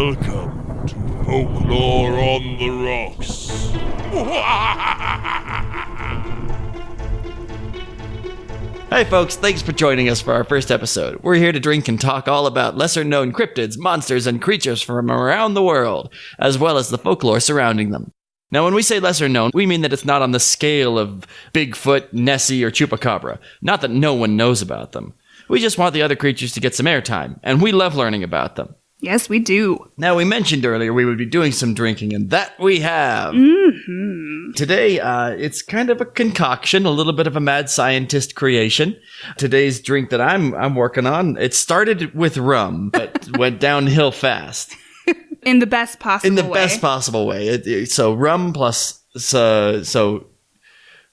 Welcome to Folklore on the Rocks. Hey folks, thanks for joining us for our first episode. We're here to drink and talk all about lesser-known cryptids, monsters, and creatures from around the world, as well as the folklore surrounding them. Now, when we say lesser-known, we mean that it's not on the scale of Bigfoot, Nessie, or Chupacabra. Not that no one knows about them. We just want the other creatures to get some airtime, and we love learning about them. Yes, we do. Now, we mentioned earlier we would be doing some drinking, and that we have. Mm-hmm. Today, it's kind of a concoction, a little bit of a mad scientist creation. Today's drink that I'm working on, it started with rum, but went downhill fast. In the best possible way. In the best possible way. So rum plus, so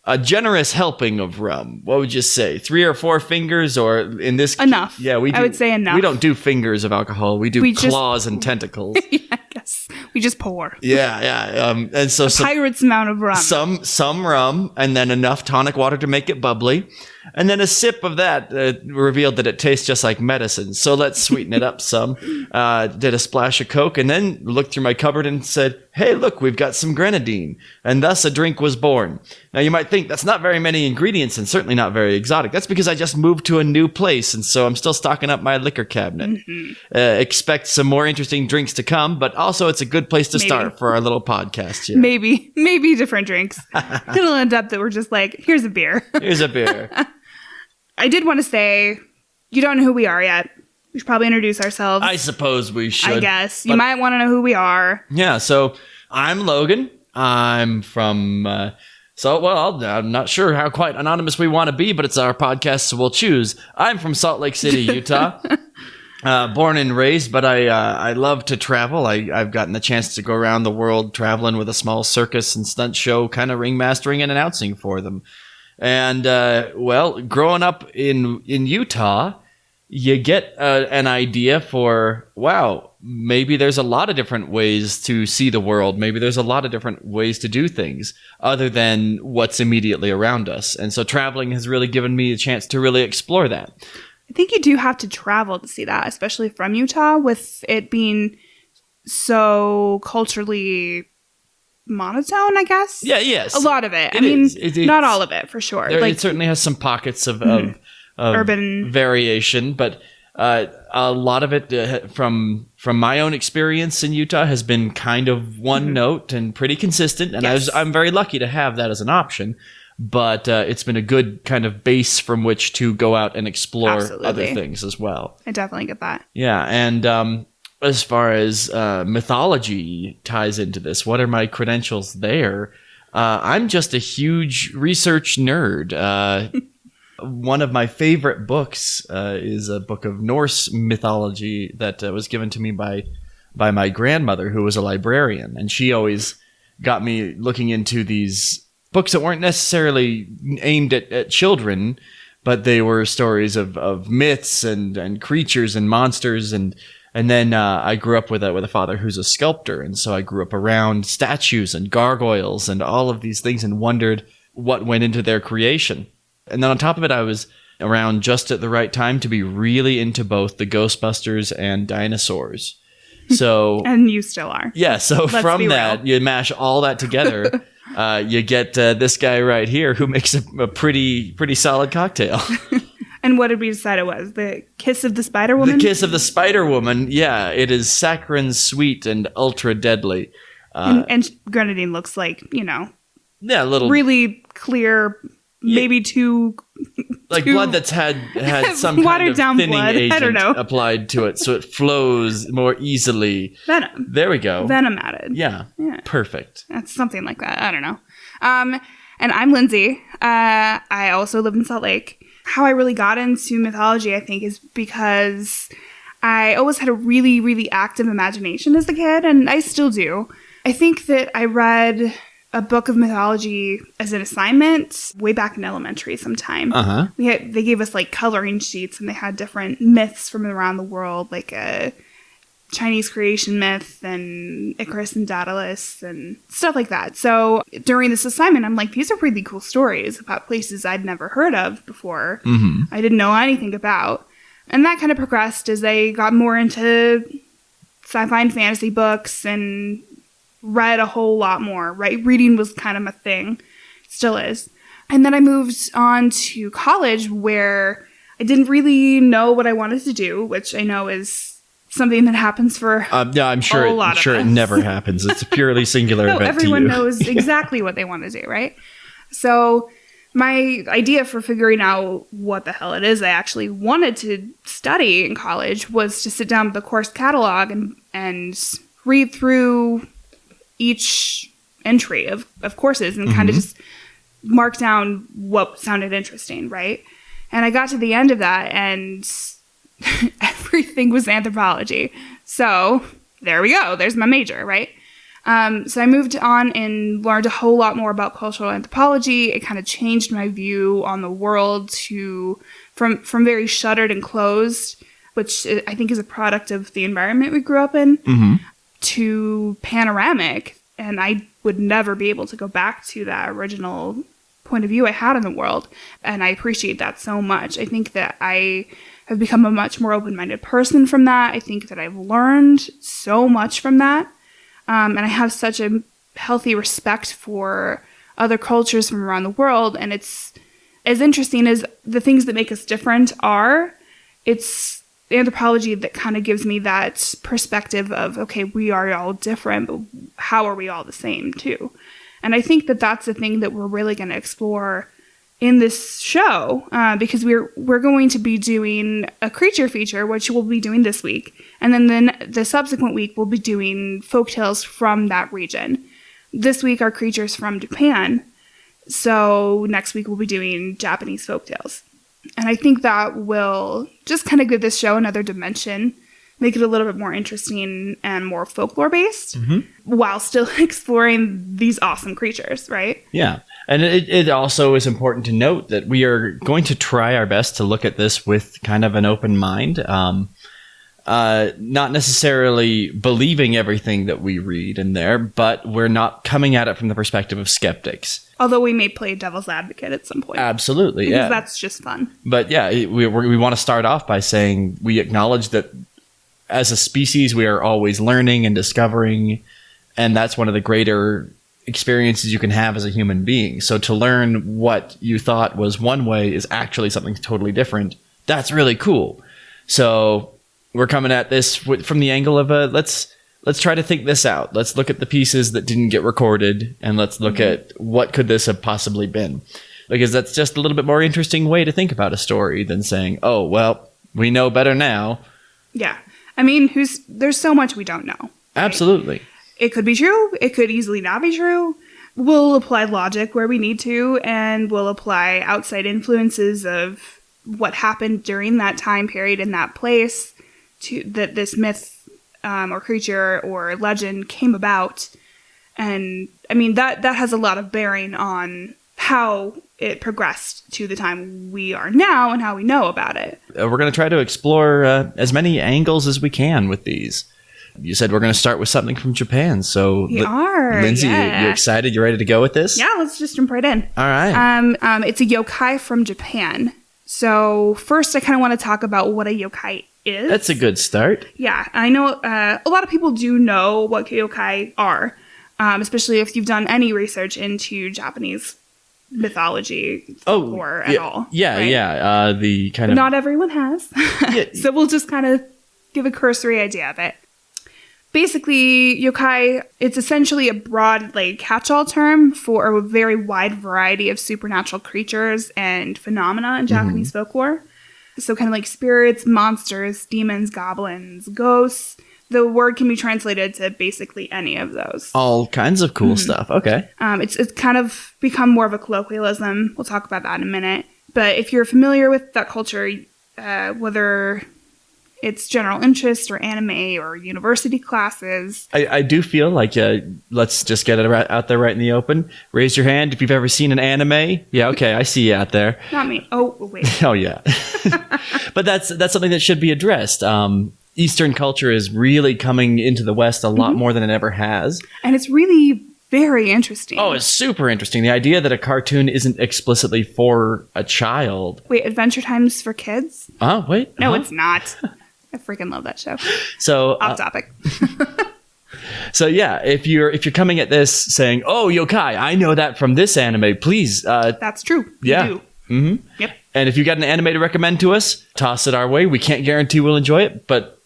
a generous helping of rum. What would you say? 3 or 4 fingers, or in this? Enough. Yeah, we do. I would say enough. We don't do fingers of alcohol. We do claws and tentacles. Yeah, I guess. We just pour. Yeah. And so pirate's amount of rum. Some rum, and then enough tonic water to make it bubbly. And then a sip of that revealed that it tastes just like medicine. So let's sweeten it up some. Did a splash of Coke, and then looked through my cupboard and said, hey, look, we've got some grenadine. And thus a drink was born. Now you might think that's not very many ingredients and certainly not very exotic. That's because I just moved to a new place, and so I'm still stocking up my liquor cabinet. Mm-hmm. Expect some more interesting drinks to come, but also it's a good place to start for our little podcast here. Maybe different drinks. It'll end up that we're just like, here's a beer. Here's a beer. I did want to say, you don't know who we are yet. We should probably introduce ourselves. I suppose we should. I guess. You might want to know who we are. Yeah, so I'm Logan. I'm from, I'm not sure how quite anonymous we want to be, but it's our podcast, so we'll choose. I'm from Salt Lake City, Utah. Born and raised, but I love to travel. I've gotten the chance to go around the world traveling with a small circus and stunt show, kind of ringmastering and announcing for them. And, growing up in Utah, you get an idea for, wow, maybe there's a lot of different ways to see the world. Maybe there's a lot of different ways to do things other than what's immediately around us. And so traveling has really given me a chance to really explore that. I think you do have to travel to see that, especially from Utah, with it being so culturally monotone, I guess. Yeah, yes. A lot of it. Not all of it, for sure. It certainly has some pockets of urban variation, but a lot of it from my own experience in Utah has been kind of one note and pretty consistent, and yes. I'm very lucky to have that as an option. But it's been a good kind of base from which to go out and explore other things as well. I definitely get that. Yeah, and as far as mythology ties into this, what are my credentials there? I'm just a huge research nerd. One of my favorite books is a book of Norse mythology that was given to me by my grandmother, who was a librarian. And she always got me looking into these books that weren't necessarily aimed at children, but they were stories of myths and creatures and monsters. And then I grew up with a father who's a sculptor. And so I grew up around statues and gargoyles and all of these things and wondered what went into their creation. And then on top of it, I was around just at the right time to be really into both the Ghostbusters and dinosaurs. So and you still are. Yeah, so from that, you mash all that together, you get this guy right here who makes a pretty solid cocktail. And what did we decide it was? The Kiss of the Spider Woman? The Kiss of the Spider Woman, yeah. It is saccharine, sweet, and ultra deadly. And grenadine looks like, yeah, a little really clear, maybe too blood that's had some kind of thinning blood. agent applied to it, so it flows more easily. Venom. There we go. Venom added. Yeah. Perfect. That's something like that. I don't know. And I'm Lindsay. I also live in Salt Lake. How I really got into mythology, I think, is because I always had a really, really active imagination as a kid, and I still do. I think that I read a book of mythology as an assignment way back in elementary sometime. Uh-huh. They gave us like coloring sheets, and they had different myths from around the world, like a Chinese creation myth and Icarus and Daedalus and stuff like that. So during this assignment, I'm like, these are really cool stories about places I'd never heard of before. Mm-hmm. I didn't know anything about. And that kind of progressed as I got more into sci-fi and fantasy books and read a whole lot more, right? Reading was kind of my thing. Still is. And then I moved on to college where I didn't really know what I wanted to do, which I know is something that happens for I'm sure a lot of it us. never happens. It's a purely singular No, event everyone to you. knows exactly what they want to do, right? So my idea for figuring out what the hell it is I actually wanted to study in college was to sit down with the course catalog and read through each entry of courses and kind of just mark down what sounded interesting, right? And I got to the end of that and everything was anthropology. So there we go. There's my major, right? So I moved on and learned a whole lot more about cultural anthropology. It kind of changed my view on the world from very shuttered and closed, which I think is a product of the environment we grew up in, to panoramic. And I would never be able to go back to that original point of view I had in the world. And I appreciate that so much. I think that I have become a much more open-minded person from that. I think that I've learned so much from that. And I have such a healthy respect for other cultures from around the world. And it's as interesting as the things that make us different are, it's anthropology that kind of gives me that perspective of, okay, we are all different, but how are we all the same too? And I think that that's the thing that we're really going to explore in this show, because we're going to be doing a creature feature, which we'll be doing this week. And then the subsequent week, we'll be doing folktales from that region. This week, our creatures from Japan. So next week, we'll be doing Japanese folktales. And I think that will just kind of give this show another dimension, make it a little bit more interesting and more folklore-based, while still exploring these awesome creatures, right? Yeah. And it also is important to note that we are going to try our best to look at this with kind of an open mind, not necessarily believing everything that we read in there, but we're not coming at it from the perspective of skeptics. Although we may play devil's advocate at some point. Absolutely, because yeah. That's just fun. But yeah, we want to start off by saying we acknowledge that as a species, we are always learning and discovering, and that's one of the greater experiences you can have as a human being. So to learn what you thought was one way is actually something totally different. That's really cool. So we're coming at this from the angle of let's try to think this out. Let's look at the pieces that didn't get recorded, and let's look at what could this have possibly been. Because that's just a little bit more interesting way to think about a story than saying, oh, well, we know better now. Yeah. I mean, there's so much we don't know. Right? Absolutely. It could be true. It could easily not be true. We'll apply logic where we need to, and we'll apply outside influences of what happened during that time period in that place to that this myth or creature or legend came about. And I mean, that has a lot of bearing on how it progressed to the time we are now and how we know about it. We're going to try to explore as many angles as we can with these. You said we're going to start with something from Japan, so We are, Lindsay, yeah. you excited? You ready to go with this? Yeah, let's just jump right in. All right. It's a yokai from Japan. So first, I kind of want to talk about what a yokai is. That's a good start. Yeah, I know a lot of people do know what yokai are, especially if you've done any research into Japanese mythology or at all. Yeah, right? yeah. The kind But of not everyone has. Yeah. So we'll just kind of give a cursory idea of it. Basically, yokai, it's essentially a broad, catch-all term for a very wide variety of supernatural creatures and phenomena in Japanese folklore. So kind of like spirits, monsters, demons, goblins, ghosts. The word can be translated to basically any of those. all kinds of cool stuff. Okay. It's kind of become more of a colloquialism. We'll talk about that in a minute. But if you're familiar with that culture, whether it's general interest or anime or university classes. I do feel like let's just get it out there right in the open. Raise your hand if you've ever seen an anime. Yeah, okay, I see you out there. Not me. Oh, wait. Oh, yeah. But that's something that should be addressed. Eastern culture is really coming into the West a lot more than it ever has. And it's really very interesting. Oh, it's super interesting. The idea that a cartoon isn't explicitly for a child. Wait, Adventure Time's for kids? Oh, wait. No, it's not. I freaking love that show. So Off topic. So yeah, if you're coming at this saying, "Oh, yokai, I know that from this anime," please. That's true. Yeah. You do. Mm-hmm. Yep. And if you got an anime to recommend to us, toss it our way. We can't guarantee we'll enjoy it, but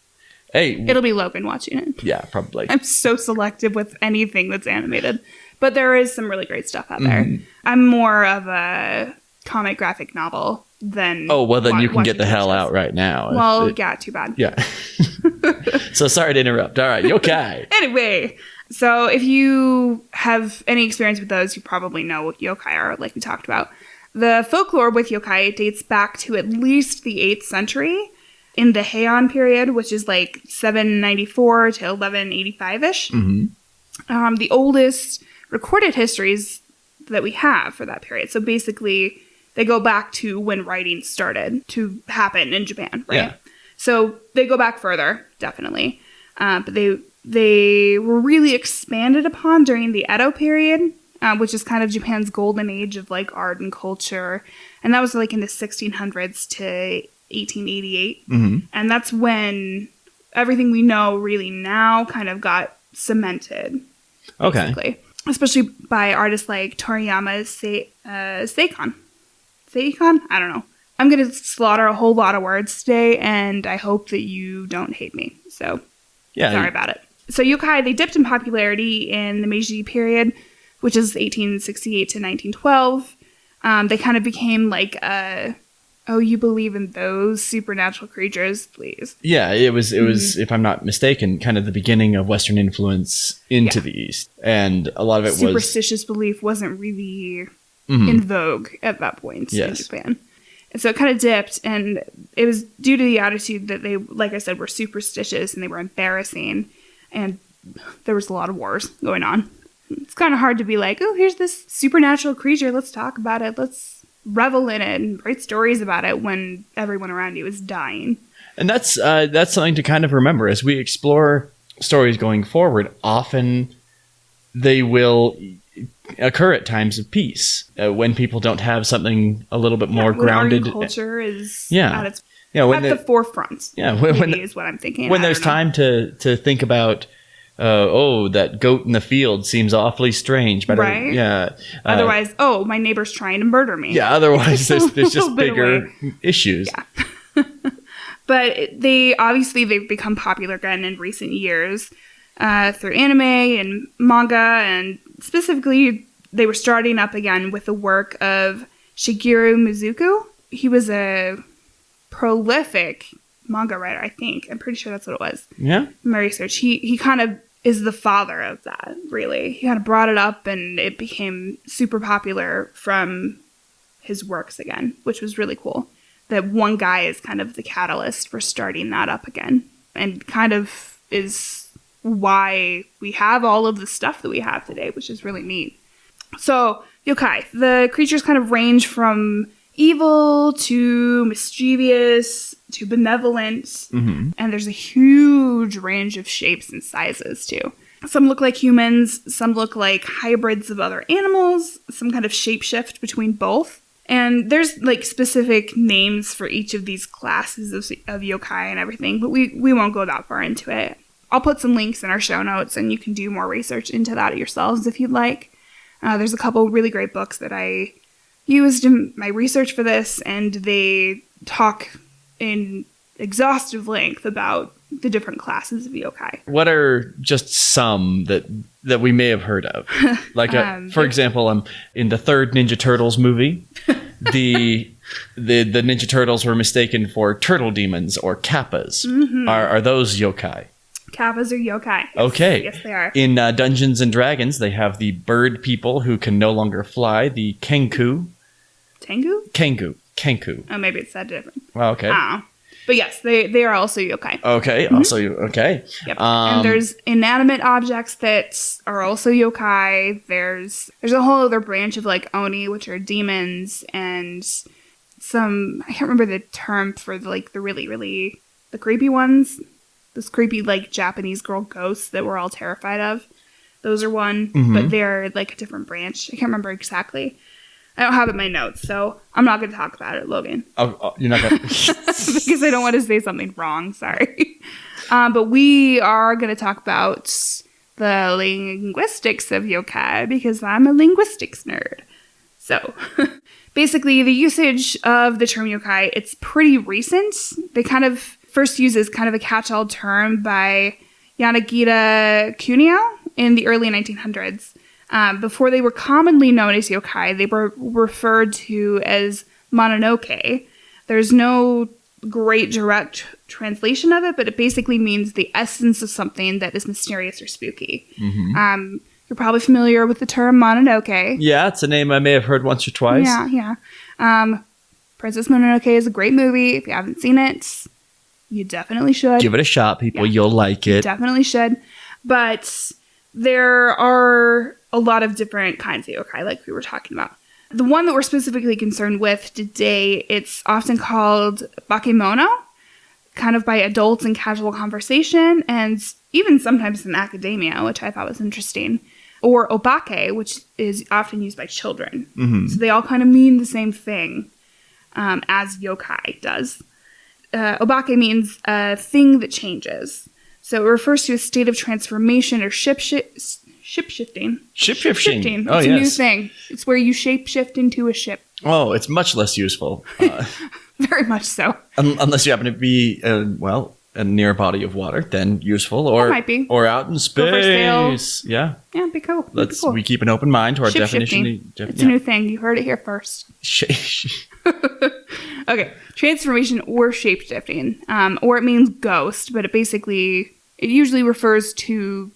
hey, It'll be Logan watching it. yeah, probably. I'm so selective with anything that's animated, but there is some really great stuff out there. I'm more of a comic graphic novel than. Oh well, then you can get the hell shows. out right now. Well, yeah, too bad. Yeah. So sorry to interrupt. All right, yokai. Anyway, so if you have any experience with those, you probably know what yokai are, like we talked about. The folklore with yokai dates back to at least the 8th century in the Heian period, which is like 794 to 1185-ish. Mm-hmm. The oldest recorded histories that we have for that period. So basically, they go back to when writing started to happen in Japan, right? Yeah. So they go back further, definitely. But they were really expanded upon during the Edo period, which is kind of Japan's golden age of like art and culture. And that was like in the 1600s to 1888. Mm-hmm. And that's when everything we know really now kind of got cemented. Okay. Basically. Especially by artists like Toriyama Seikon. Seikon? I don't know. I'm going to slaughter a whole lot of words today, and I hope that you don't hate me. So, Yeah. sorry about it. So, yokai, they dipped in popularity in the Meiji period, which is 1868 to 1912. They kind of became like oh, you believe in those supernatural creatures, please. Yeah, it was, if I'm not mistaken, kind of the beginning of Western influence into the East. And a lot of it was... Superstitious belief wasn't really in vogue at that point in Japan. And so it kind of dipped, and it was due to the attitude that they, like I said, were superstitious and they were embarrassing, and there was a lot of wars going on. It's kind of hard to be like, oh, here's this supernatural creature, let's talk about it, let's revel in it and write stories about it when everyone around you is dying. And that's something to kind of remember as we explore stories going forward. Often they will occur at times of peace when people don't have something a little bit more grounded. When culture is at its when at the forefront. Yeah, is what I'm thinking. When there's time to think about, that goat in the field seems awfully strange. But right? Yeah. Otherwise, my neighbor's trying to murder me. Yeah. Otherwise, there's just bigger issues. Yeah. But they've become popular again in recent years through anime and manga, and specifically they were starting up again with the work of Shigeru Mizuki. He was a prolific manga writer, I think. I'm pretty sure that's what it was. Yeah. In my research, he kind of is the father of that, really. He kind of brought it up and it became super popular from his works again, which was really cool. That one guy is kind of the catalyst for starting that up again, and kind of is why we have all of the stuff that we have today, which is really neat. So, yokai, the creatures kind of range from evil to mischievous to benevolent, and there's a huge range of shapes and sizes too. Some look like humans, some look like hybrids of other animals, some kind of shapeshift between both. And there's like specific names for each of these classes of yokai and everything, but we won't go that far into it. I'll put some links in our show notes and you can do more research into that yourselves if you'd like. There's a couple really great books that I used in my research for this, and they talk in exhaustive length about the different classes of yokai. What are just some that we may have heard of? Like, for example, in the third Ninja Turtles movie, the Ninja Turtles were mistaken for turtle demons or kappas. Are those yokai? Kappas are yokai. Yes. Okay. Yes, they are. In Dungeons and Dragons, they have the bird people who can no longer fly, the kenku. Tengu? Kenku. Oh, maybe it's that different. Well, okay. I don't know. But yes, they are also yokai. Okay, also okay. Yep. And there's inanimate objects that are also yokai. There's a whole other branch of like oni, which are demons, and some, I can't remember the term for the really, really, the creepy ones. Those creepy like Japanese girl ghosts that we're all terrified of. Those are one, but they're like a different branch. I can't remember exactly. I don't have it in my notes, so I'm not going to talk about it, Logan. Oh, you're not going to... Because I don't want to say something wrong, sorry. But we are going to talk about the linguistics of yokai, because I'm a linguistics nerd. So, basically, the usage of the term yokai, it's pretty recent. They kind of first used as kind of a catch-all term by Yanagita Kunio in the early 1900s. Before they were commonly known as yokai, they were referred to as Mononoke. There's no great direct translation of it, but it basically means the essence of something that is mysterious or spooky. Mm-hmm. You're probably familiar with the term Mononoke. Yeah, it's a name I may have heard once or twice. Yeah. Princess Mononoke is a great movie. If you haven't seen it, you definitely should. Give it a shot, people. Yeah. You'll like it. You definitely should. But there are a lot of different kinds of yokai, like we were talking about. The one that we're specifically concerned with today, it's often called bakemono, kind of by adults in casual conversation, and even sometimes in academia, which I thought was interesting. Or obake, which is often used by children. Mm-hmm. So they all kind of mean the same thing as yokai does. Obake means a thing that changes. So it refers to a state of transformation or shapeshifting. Shapeshifting. Oh, it's a new thing. It's where you shapeshift into a ship. Oh, it's much less useful. Very much so. Unless you happen to be, a near body of water, then useful. Or might be. Or out in space. Go for a sail. Yeah. Yeah, it'd be cool. We keep an open mind to our definition. It's a new thing. You heard it here first. Okay. Transformation or shapeshifting. Or it means ghost, but it usually refers to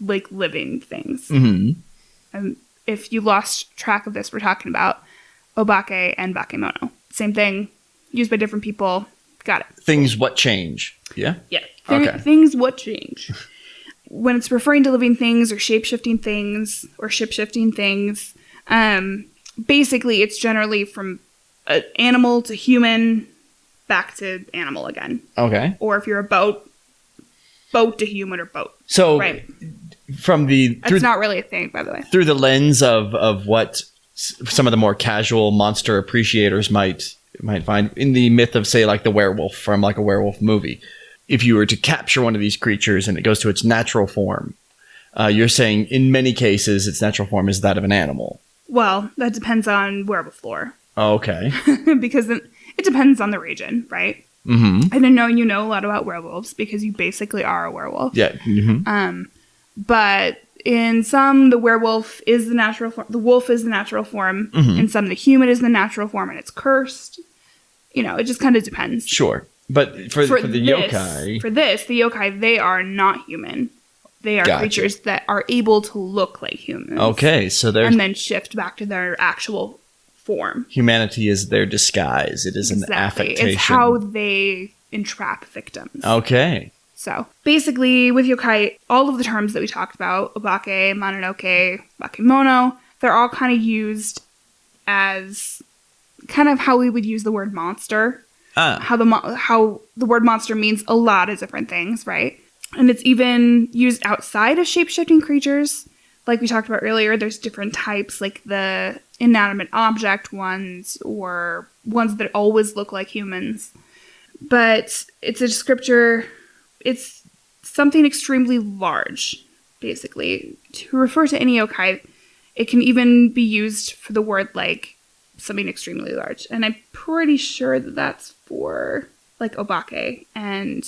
like living things. Mm-hmm. If you lost track of this, we're talking about obake and bakemono. Same thing, used by different people. Got it. Things what change. Yeah? Yeah. Okay. Things what change. When it's referring to living things or shape-shifting things or ship-shifting things, basically it's generally from animal to human back to animal again. Okay. Or if you're a boat to human or boat. So, right. That's not really a thing, by the way. Through the lens of what some of the more casual monster appreciators might find in the myth of, say, like the werewolf from like a werewolf movie. If you were to capture one of these creatures and it goes to its natural form, you're saying in many cases its natural form is that of an animal. Well, that depends on werewolf lore. Oh, okay. Because it depends on the region, right? Mm-hmm. And I know you know a lot about werewolves because you basically are a werewolf. Yeah. Mm-hmm. But in some, the werewolf is the natural form. The wolf is the natural form. Mm-hmm. In some, the human is the natural form, and it's cursed. It just kind of depends. Sure. But for the yokai... For this, the yokai, they are not human. They are creatures that are able to look like humans. Okay, so they're... And then shift back to their actual form. Humanity is their disguise. It is an affectation. It's how they entrap victims. Okay. So, basically, with yokai, all of the terms that we talked about, obake, mononoke, bakemono, they're all kind of used as kind of how we would use the word monster. How the word monster means a lot of different things, right? And it's even used outside of shape-shifting creatures. Like we talked about earlier, there's different types, like the inanimate object ones, or ones that always look like humans. But it's a descriptor... It's something extremely large, basically. To refer to any yokai, it can even be used for the word, like, something extremely large. And I'm pretty sure that that's for, like, obake and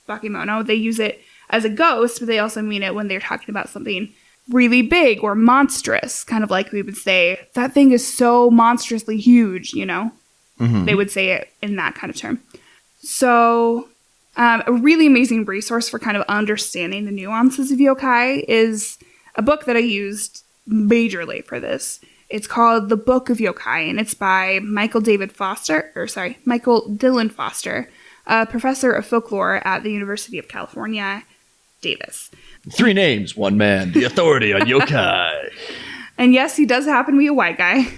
bakemono. They use it as a ghost, but they also mean it when they're talking about something really big or monstrous. Kind of like we would say, that thing is so monstrously huge, Mm-hmm. They would say it in that kind of term. So... a really amazing resource for kind of understanding the nuances of yokai is a book that I used majorly for this. It's called The Book of Yokai, and it's by Michael Dylan Foster, a professor of folklore at the University of California, Davis. 3 names, 1 man, the authority on yokai. And yes, he does happen to be a white guy,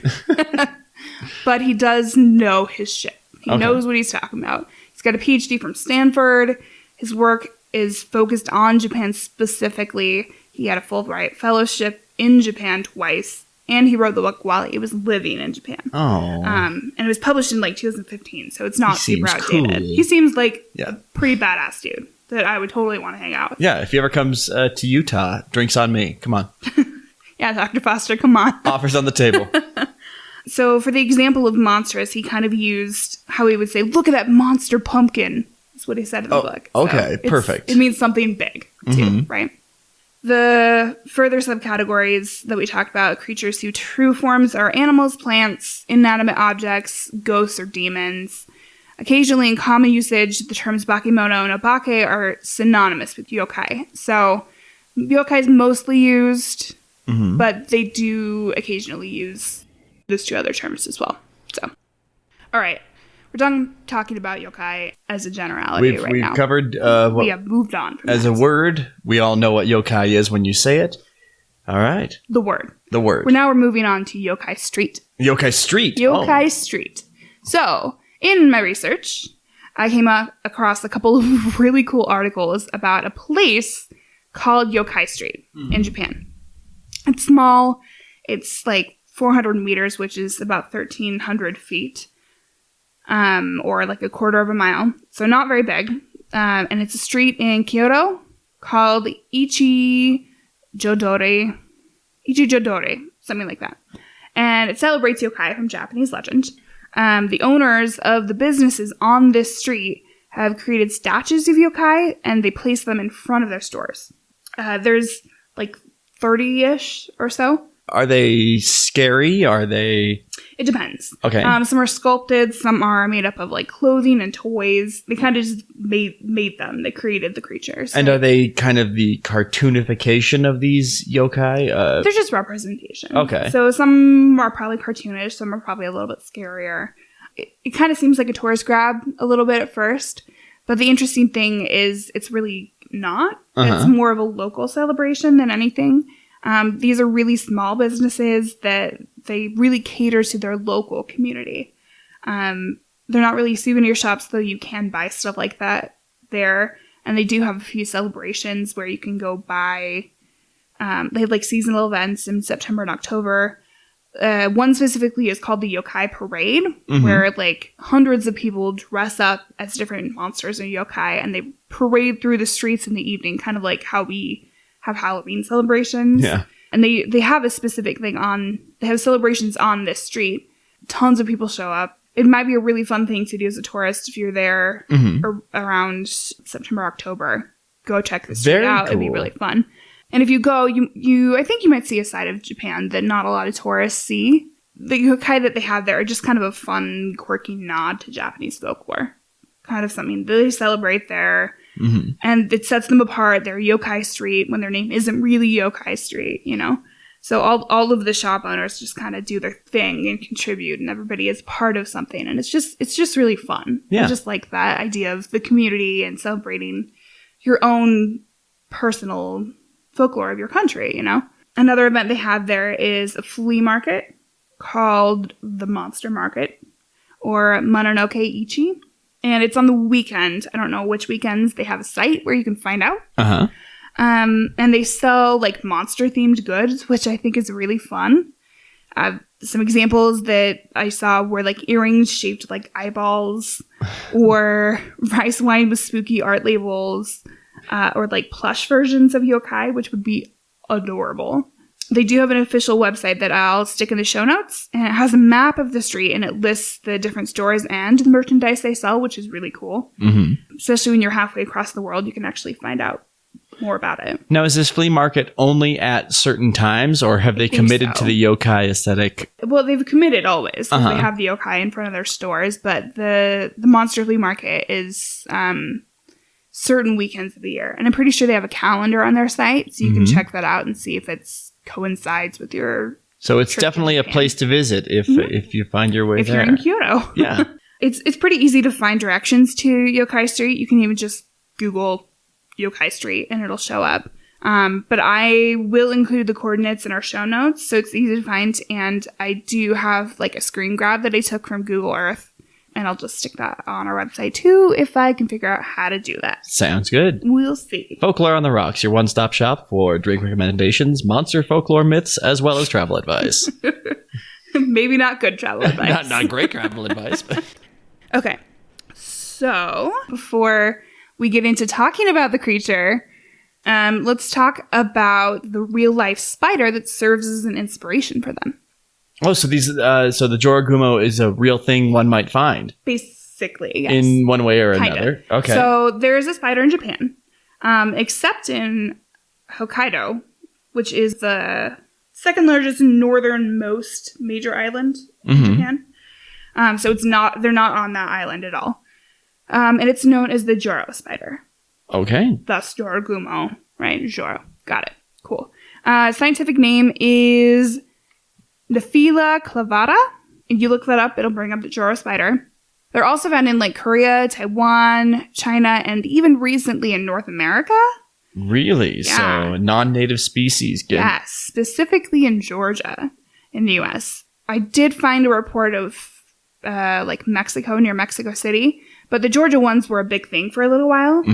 but he does know his shit. He knows what he's talking about. He's got a PhD from Stanford. His work is focused on Japan specifically. He had a Fulbright fellowship in Japan twice, And he wrote the book while he was living in Japan. Oh. And it was published in like 2015, so it's not super outdated. Cool. He seems like a pretty badass dude that I would totally want to hang out with. Yeah, if he ever comes to Utah, drinks on me. Come on. Yeah, Dr. Foster, come on. Offers on the table. So for the example of monstrous, he kind of used how he would say, look at that monster pumpkin. That's what he said in the book. Okay, so perfect. It means something big, too, right? The further subcategories that we talked about, creatures whose true forms are animals, plants, inanimate objects, ghosts, or demons. Occasionally, in common usage, the terms bakemono and obake are synonymous with yokai. So, yokai is mostly used, but they do occasionally use those two other terms as well. So, all right. We're done talking about yokai as a generality right now. We've covered we have moved on from as that. a word. We all know what yokai is when you say it. All right. The word. The word. We're moving on to Yōkai Street. Yōkai Street. Yōkai Street. So, in my research, I came across a couple of really cool articles about a place called Yōkai Street in Japan. It's small. It's like 400 meters, which is about 1,300 feet. Or like a quarter of a mile. So not very big. And it's a street in Kyoto called Ichijodori, something like that. And it celebrates yokai from Japanese legend. The owners of the businesses on this street have created statues of yokai, and they place them in front of their stores. There's like 30-ish or so. Are they scary? Are they... It depends. Okay. Some are sculpted. Some are made up of like clothing and toys. They kind of just made them. They created the creatures. And are they kind of the cartoonification of these yokai? They're just representation. Okay. So some are probably cartoonish. Some are probably a little bit scarier. It kind of seems like a tourist grab a little bit at first. But the interesting thing is it's really not. It's more of a local celebration than anything. These are really small businesses that they really cater to their local community. They're not really souvenir shops, though you can buy stuff like that there. And they do have a few celebrations where you can go buy. They have like seasonal events in September and October. One specifically is called the Yokai Parade, where like hundreds of people dress up as different monsters and yokai, and they parade through the streets in the evening, kind of like how we have Halloween celebrations. Yeah. And they have a specific thing they have celebrations on this street. Tons of people show up. It might be a really fun thing to do as a tourist if you're there around September, October. Go check this street out. Cool. It'd be really fun. And if you go, I think you might see a side of Japan that not a lot of tourists see. The yokai that they have there are just kind of a fun, quirky nod to Japanese folklore. Kind of something that they celebrate there. And it sets them apart. They're Yōkai Street when their name isn't really Yōkai Street, you know? So all of the shop owners just kind of do their thing and contribute, and everybody is part of something. And it's just really fun. Yeah. I just like that idea of the community and celebrating your own personal folklore of your country, you know? Another event they have there is a flea market called the Monster Market, or Mononoke Ichi. And it's on the weekend. I don't know which weekends. They have a site where you can find out. And they sell like monster-themed goods, which I think is really fun. Some examples that I saw were like earrings shaped like eyeballs, or rice wine with spooky art labels, or like plush versions of yokai, which would be adorable. They do have an official website that I'll stick in the show notes, and it has a map of the street, and it lists the different stores and the merchandise they sell, which is really cool. Especially when you're halfway across the world, you can actually find out more about it. Now, is this flea market only at certain times, or have they committed to the yokai aesthetic? Well, they've committed always. They have the yokai in front of their stores, but the monster flea market is certain weekends of the year. And I'm pretty sure they have a calendar on their site, so you can check that out and see if it's coincides with your So it's definitely a place to visit if you find your way there. If you're in Kyoto. Yeah. It's pretty easy to find directions to Yōkai Street. You can even just Google Yōkai Street and it'll show up. But I will include the coordinates in our show notes, so it's easy to find. And I do have like a screen grab that I took from Google Earth, And I'll just stick that on our website too if I can figure out how to do that. Sounds good. We'll see. Folklore on the Rocks, your one-stop shop for drink recommendations, monster folklore myths, as well as travel advice. Maybe not good travel advice. not great travel advice, but... Okay. So, before we get into talking about the creature, let's talk about the real-life spider that serves as an inspiration for them. Oh, so so the Jorogumo is a real thing one might find? Basically, yes. In one way or Kinda. another? Okay. So, there's a spider in Japan, except in Hokkaido, which is the second largest and northernmost major island in Japan. So they're not on that island at all. And it's known as the Jorō Spider. Okay. Thus Jorogumo, right? Jorō. Got it. Cool. Scientific name is Nephila clavata. If you look that up, it'll bring up the Jorō Spider. They're also found in like Korea, Taiwan, China, and even recently in North America. Really? Yeah. So non-native species get... Yes, specifically in Georgia in the U.S. I did find a report of like Mexico, near Mexico City, but the Georgia ones were a big thing for a little while.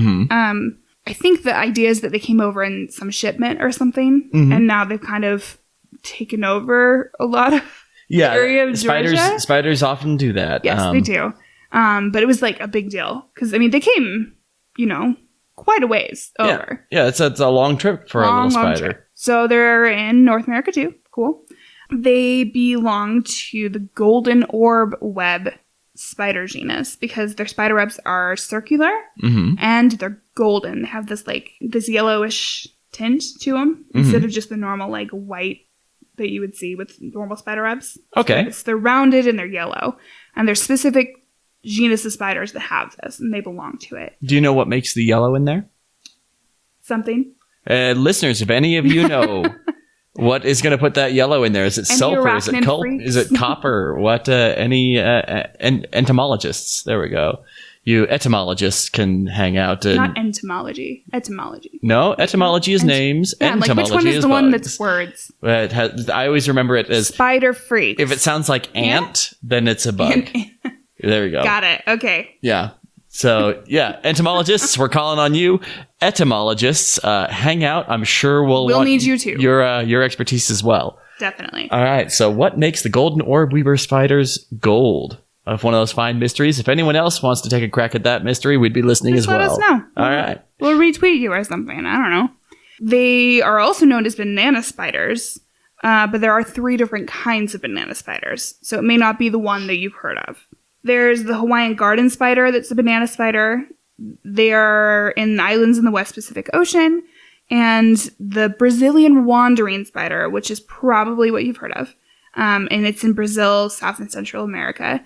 I think the idea is that they came over in some shipment or something, and now they've kind of taken over a lot of area of Georgia. Spiders often do that. Yes, they do. But it was like a big deal because, I mean, they came, quite a ways over. Yeah, it's a long trip for a little spider. Trip. So they're in North America too. Cool. They belong to the golden orb web spider genus because their spider webs are circular and they're golden. They have this yellowish tint to them instead of just the normal like white that you would see with normal spider webs. Okay. So they're rounded and they're yellow. And there's specific genus of spiders that have this and they belong to it. Do you know what makes the yellow in there? Something. Listeners, if any of you know what is going to put that yellow in there, is it sulfur? Is it Is it copper? What? Any entomologists? There we go. You etymologists can hang out. Not entomology. Etymology. No, etymology is names. Yeah, entomology like which one is the bugs. one that's words? I always remember it as spider freak. If it sounds like ant, then it's a bug. There we go. Got it. Okay. Yeah. So, yeah, entomologists, we're calling on you. Etymologists, hang out. I'm sure we'll need you too. Your expertise as well. Definitely. All right. So, what makes the golden orb weaver spiders gold? Of one of those fine mysteries. If anyone else wants to take a crack at that mystery, we'd be listening Just as well. let us know. All right. We'll retweet you or something. I don't know. They are also known as banana spiders, but there are 3 different kinds of banana spiders, so it may not be the one that you've heard of. There's the Hawaiian garden spider that's a banana spider. They are in islands in the West Pacific Ocean. And the Brazilian wandering spider, which is probably what you've heard of. And it's in Brazil, South and Central America.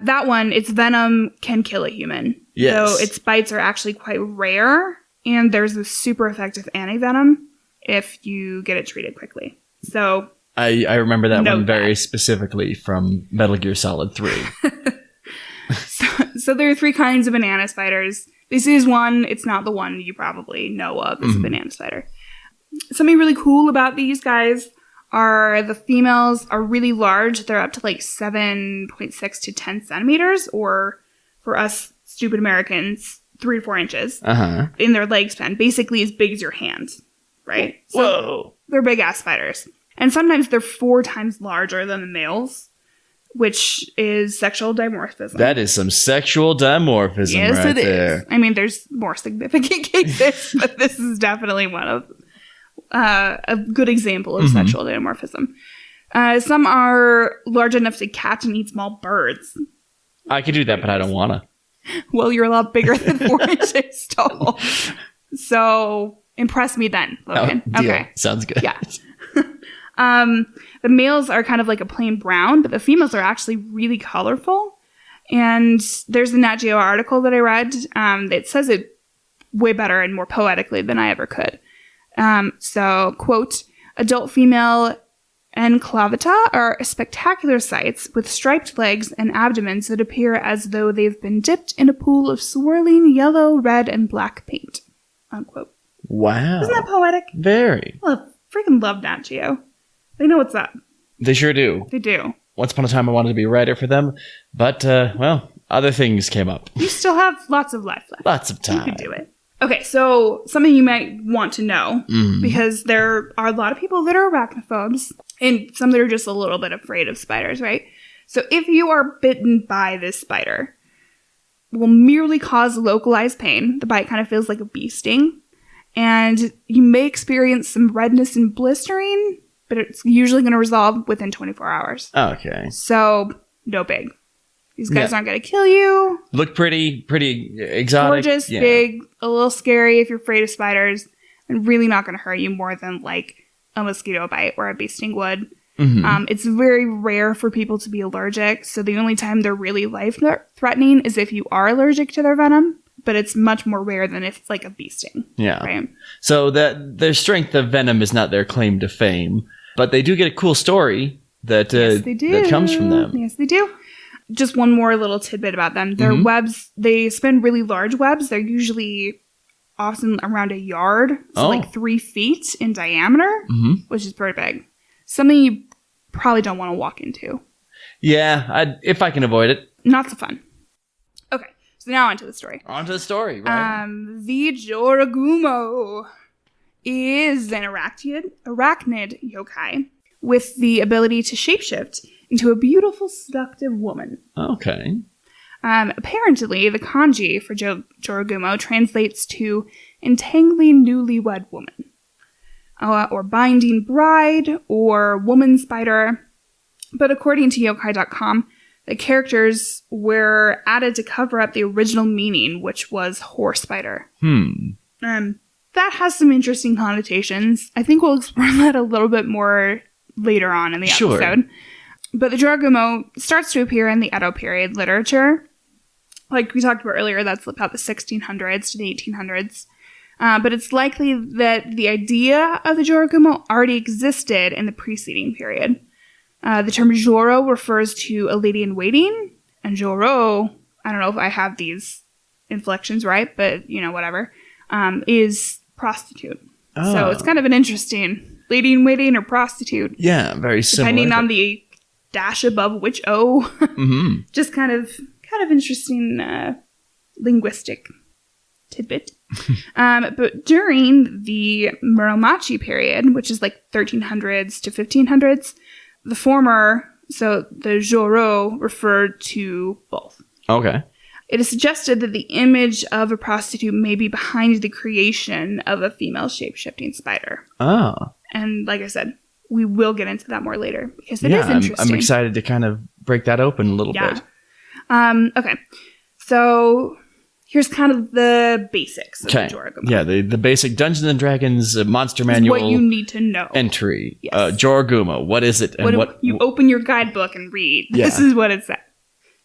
That one, its venom can kill a human. Yes. So its bites are actually quite rare. And there's a super effective antivenom if you get it treated quickly. So I remember that one very that. Specifically from Metal Gear Solid 3. So there are 3 kinds of banana spiders. This is one. It's not the one you probably know of as a banana spider. Something really cool about these guys are the females are really large. They're up to like 7.6 to 10 centimeters, or for us stupid Americans, 3 to 4 inches in their leg span, basically as big as your hand, right? So Whoa. They're big ass spiders. And sometimes they're 4 times larger than the males, which is sexual dimorphism. That is some sexual dimorphism right there. I mean, there's more significant cases, but this is definitely one of a good example of sexual dimorphism. Some are large enough to catch and eat small birds. I could do that, but I don't want to. Well, you're a lot bigger than 4 inches tall. So impress me then, Logan. Oh, deal. Okay. Sounds good. Yeah. The males are kind of like a plain brown, but the females are actually really colorful. And there's a Nat Geo article that I read that says it way better and more poetically than I ever could. So, quote, adult female enclavata are spectacular sights with striped legs and abdomens that appear as though they've been dipped in a pool of swirling yellow, red, and black paint. Unquote. Wow. Isn't that poetic? Very. Well, I freaking love Nat Geo. They know what's up. They sure do. They do. Once upon a time, I wanted to be a writer for them, but, well, other things came up. You still have lots of life left. Lots of time. You can do it. Okay, so something you might want to know, because there are a lot of people that are arachnophobes, and some that are just a little bit afraid of spiders, right? So if you are bitten by this spider, it will merely cause localized pain. The bite kind of feels like a bee sting, and you may experience some redness and blistering, but it's usually going to resolve within 24 hours. Okay. So, no big. These guys aren't going to kill you. Look pretty exotic. Gorgeous, big, a little scary if you're afraid of spiders, and really not going to hurt you more than like a mosquito bite or a bee sting would. It's very rare for people to be allergic, so the only time they're really life-threatening is if you are allergic to their venom, but it's much more rare than if it's like a bee sting. Yeah. Right? So that their strength of venom is not their claim to fame, but they do get a cool story that that comes from them. Yes, they do. Just one more little tidbit about them. Their webs, they spin really large webs. They're usually often around a yard, so like 3 feet in diameter, which is pretty big. Something you probably don't want to walk into. Yeah, if I can avoid it. Not so fun. Okay, so now onto the story. On to the story, right? The Jorogumo is an arachnid yokai with the ability to shapeshift into a beautiful, seductive woman. Okay. Apparently, the kanji for Jorogumo translates to entangling newlywed woman, or binding bride, or woman spider. But according to yokai.com, the characters were added to cover up the original meaning, which was whore spider. That has some interesting connotations. I think we'll explore that a little bit more later on in the episode. But the Jorogumo starts to appear in the Edo period literature. Like we talked about earlier, that's about the 1600s to the 1800s. But it's likely that the idea of the Jorogumo already existed in the preceding period. The term Joro refers to a lady in waiting, and Joro, I don't know if I have these inflections right, but, you know, whatever, is prostitute. Oh. So it's kind of an interesting lady in waiting or prostitute. Yeah, very similar. Depending on the dash above which O. Just kind of interesting linguistic tidbit. But during the Muromachi period, which is like 1300s to 1500s, the former, so the Joro, referred to both. Okay. It is suggested that the image of a prostitute may be behind the creation of a female shape-shifting spider. Oh. And like I said, we will get into that more later because it is interesting. I'm excited to kind of break that open a little bit. Okay. So here's kind of the basics of the Jorogumo. Yeah, the basic Dungeons and Dragons monster manual. What you need to know. Entry. Yes. Jorogumo. What is it? And what you open your guidebook and read. Yeah. This is what it said.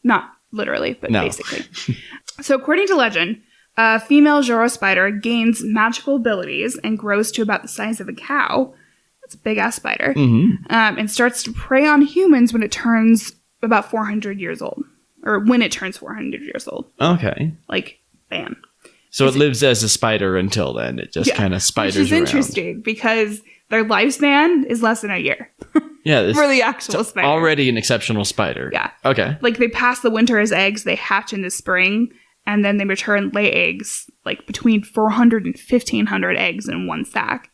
Not literally, but basically. So according to legend, a female Jorō Spider gains magical abilities and grows to about the size of a cow. That's a big-ass spider. And starts to prey on humans when it turns about 400 years old. Or when it turns 400 years old. Okay. Like, bam. So it lives as a spider until then. It just kind of spiders around. Which is interesting because their lifespan is less than a year. Yeah. For the actual spider. Already an exceptional spider. Yeah. Okay. Like they pass the winter as eggs, they hatch in the spring, and then they mature and lay eggs, like between 400 and 1,500 eggs in one sack.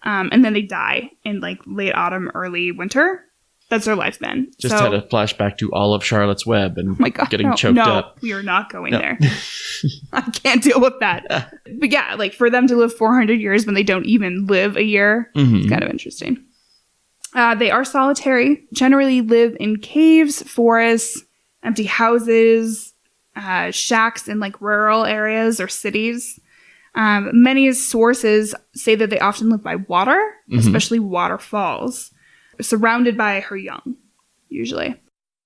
And then they die in like late autumn, early winter. That's their lifespan. Just had a flashback to all of Charlotte's Web and getting choked up. We are not going there. I can't deal with that. But yeah, like for them to live 400 years when they don't even live a year, it's kind of interesting. They are solitary, generally live in caves, forests, empty houses, shacks in like rural areas or cities. Many sources say that they often live by water, especially waterfalls, surrounded by her young, usually.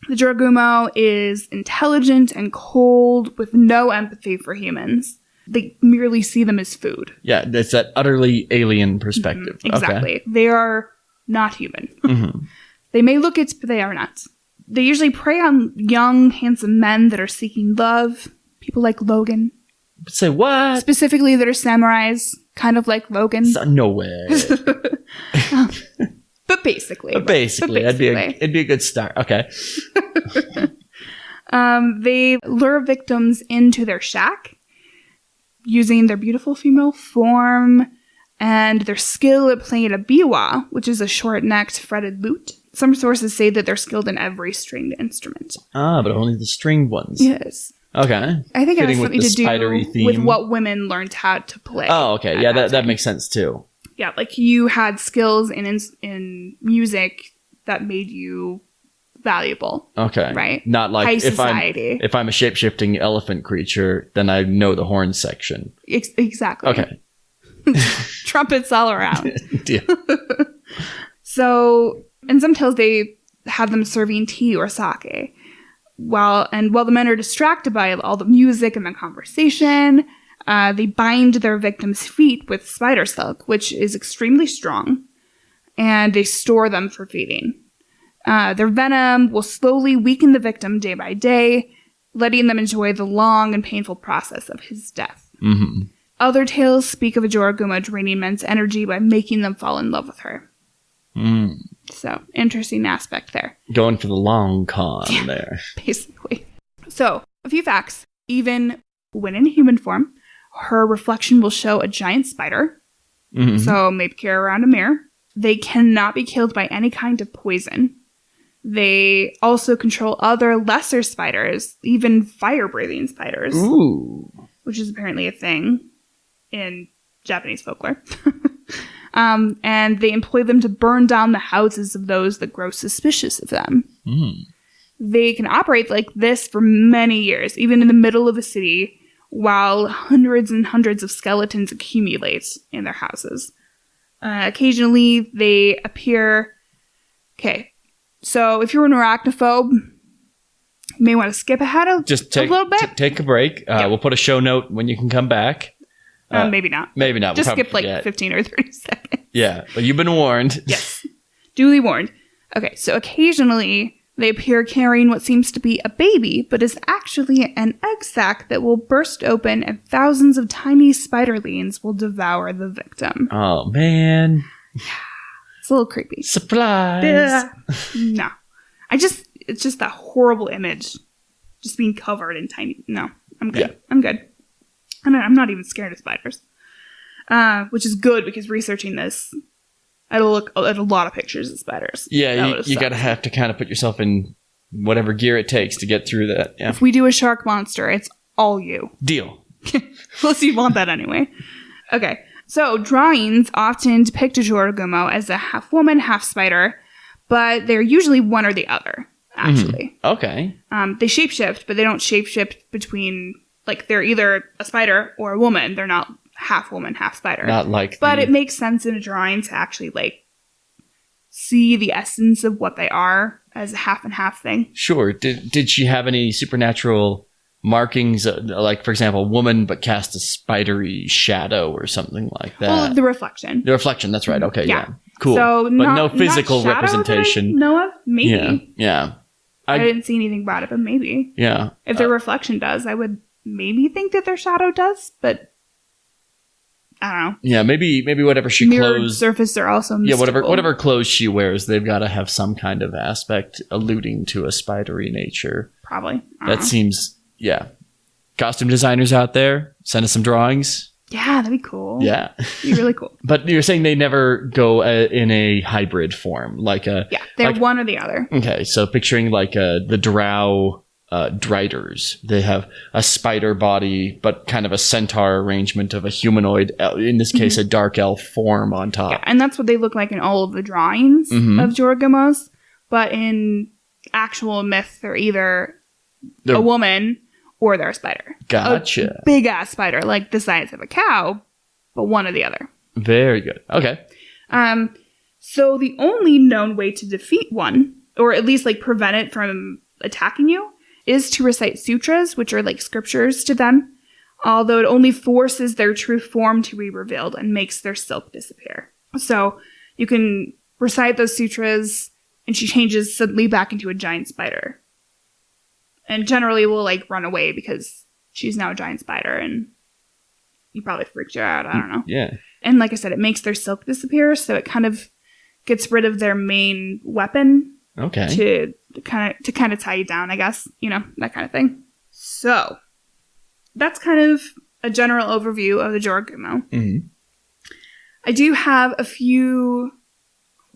The Jorogumo is intelligent and cold with no empathy for humans. They merely see them as food. Yeah, that's that utterly alien perspective. Exactly. Okay. They are not human. They may look it, but they are not. They usually prey on young, handsome men that are seeking love. People like Logan. Say what? Specifically that are samurais, kind of like Logan. No way. But basically. It'd be a good start. Okay. They lure victims into their shack using their beautiful female form and their skill at playing a biwa, which is a short-necked fretted lute. Some sources say that they're skilled in every stringed instrument. Ah, but only the stringed ones. Yes. Okay. I think it has Fitting with something the to do spidery theme. with what women learned how to play. Oh, okay. at Yeah, that time. makes sense too. Yeah, like you had skills in music that made you valuable. Okay. Right? Not like High if society. I'm a shape-shifting elephant creature, then I know the horn section. Exactly. Okay. Trumpets all around. Deal. So, in some tales, they have them serving tea or sake. While the men are distracted by all the music and the conversation, they bind their victims' feet with spider silk, which is extremely strong, and they store them for feeding. Their venom will slowly weaken the victim day by day, letting them enjoy the long and painful process of his death. Mm-hmm. Other tales speak of a Jorogumo draining men's energy by making them fall in love with her. Mm. So, interesting aspect there. Going for the long con there. Basically. So, a few facts. Even when in human form, her reflection will show a giant spider. Mm-hmm. So, maybe carry around a mirror. They cannot be killed by any kind of poison. They also control other lesser spiders, even fire-breathing spiders. Ooh. Which is apparently a thing in Japanese folklore. And they employ them to burn down the houses of those that grow suspicious of them. Mm. They can operate like this for many years, even in the middle of a city, while hundreds and hundreds of skeletons accumulate in their houses. Occasionally, they appear... Okay, so if you're an arachnophobe, you may want to skip ahead a little bit. Take a break. Yeah. We'll put a show note when you can come back. Maybe not. Maybe not. Just We'll skip probably like forget. 15 or 30 seconds. Yeah, but you've been warned. Yes. Duly warned. Okay, so occasionally they appear carrying what seems to be a baby, but is actually an egg sac that will burst open and thousands of tiny spiderlings will devour the victim. Oh, man. It's a little creepy. Supplies. No. It's just that horrible image. Just being covered in tiny... No, I'm good. Yeah. I'm good. I'm not even scared of spiders. Which is good because researching this, I had to look at a lot of pictures of spiders. Yeah, you gotta have to kind of put yourself in whatever gear it takes to get through that. Yeah. If we do a shark monster, it's all you. Deal. Plus, you want that anyway. Okay, so drawings often depict a Jorogumo as a half woman, half spider, but they're usually one or the other, actually. Mm-hmm. Okay. They shapeshift, but they don't shapeshift between, like, they're either a spider or a woman. They're not half woman, half spider. Not like But it makes sense in a drawing to actually, like, see the essence of what they are as a half and half thing. Sure. Did she have any supernatural markings, like, for example, woman but cast a spidery shadow or something like that? Well, the reflection. The reflection, that's right. Okay, yeah. Yeah. Cool. So but not, no physical not shadow representation. That I know of? Maybe. Yeah. Yeah. I didn't see anything about it, but maybe. Yeah. If their reflection does, I would maybe think that their shadow does, but I don't know. Yeah, maybe whatever she Mirrored clothes. surface are also mystical. Yeah, whatever clothes she wears, they've got to have some kind of aspect alluding to a spidery nature. Probably. That seems, yeah. Costume designers out there, send us some drawings. Yeah, that'd be cool. Yeah. That'd be really cool. But you're saying they never go in a hybrid form, like a... Yeah, they're like, one or the other. Okay, so picturing like the drow driders. They have a spider body, but kind of a centaur arrangement of a humanoid, in this case, a dark elf form on top. Yeah, and that's what they look like in all of the drawings of Jorogumos. But in actual myth, they're either a woman or they're a spider. Gotcha. A big-ass spider, like the size of a cow, but one or the other. Very good. Okay. So the only known way to defeat one, or at least like prevent it from attacking you, is to recite sutras, which are like scriptures to them, although it only forces their true form to be revealed and makes their silk disappear. So you can recite those sutras, and she changes suddenly back into a giant spider. And generally will like run away because she's now a giant spider, and you probably freaked her out. I don't know. Yeah. And like I said, it makes their silk disappear, so it kind of gets rid of their main weapon. Okay. To to kind of tie you down, I guess. You know, that kind of thing. So, that's kind of a general overview of the Jorogumo. Mm-hmm. I do have a few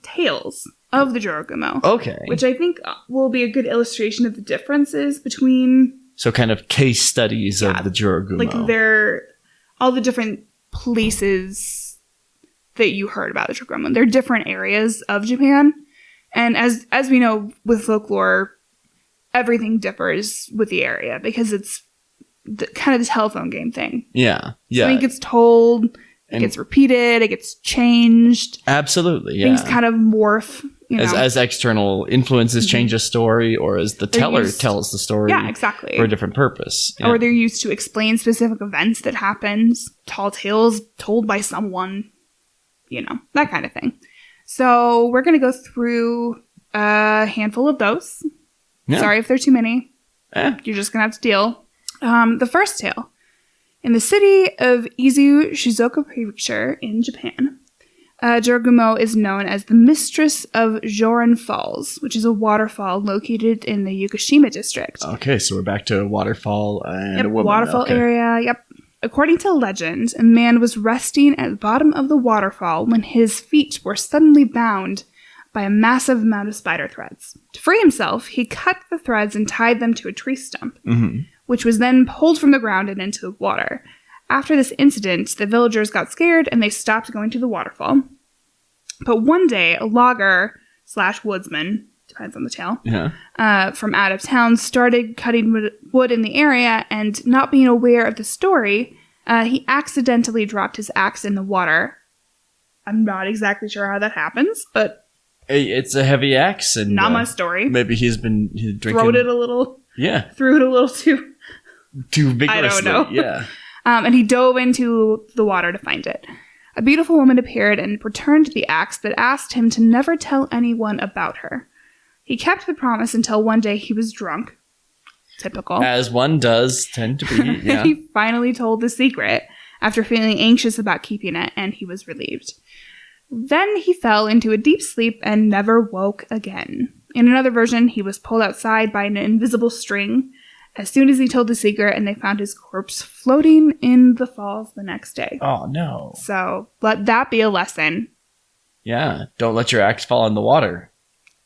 tales of the Jorogumo. Okay. Which I think will be a good illustration of the differences between... So kind of case studies of the Jorogumo. Like they're all the different places that you heard about the Jorogumo. They're different areas of Japan. And as we know with folklore, everything differs with the area because it's kind of the telephone game thing. Yeah. Yeah. Something gets told, it gets repeated, it gets changed. Absolutely, yeah. Things kind of morph, you know. As external influences change a story, or as the teller tells the story exactly. for a different purpose. Yeah. Or they're used to explain specific events that happened, tall tales told by someone, you know, that kind of thing. So we're going to go through a handful of those. Yeah. Sorry if there are too many. You're just going to have to deal. The first tale. In the city of Izu Shizuoka Prefecture in Japan, Jorogumo is known as the Mistress of Joran Falls, which is a waterfall located in the Yukishima district. Okay, so we're back to a waterfall and a woman. Waterfall area, yep. According to legend, a man was resting at the bottom of the waterfall when his feet were suddenly bound by a massive amount of spider threads. To free himself, he cut the threads and tied them to a tree stump, which was then pulled from the ground and into the water. After this incident, the villagers got scared and they stopped going to the waterfall. But one day, a logger / woodsman, depends on the tale, from out of town started cutting wood in the area, and not being aware of the story, he accidentally dropped his axe in the water. I'm not exactly sure how that happens, but... It's a heavy axe, and... Not my story. Maybe he's drinking... Throwed it a little... Yeah. Threw it a little too vigorously. I don't know. Yeah. And he dove into the water to find it. A beautiful woman appeared and returned the axe, but asked him to never tell anyone about her. He kept the promise until one day he was drunk. Typical. As one does tend to be, yeah. He finally told the secret after feeling anxious about keeping it, and he was relieved. Then he fell into a deep sleep and never woke again. In another version, he was pulled outside by an invisible string as soon as he told the secret, and they found his corpse floating in the falls the next day. Oh, no. So, let that be a lesson. Yeah, don't let your axe fall in the water.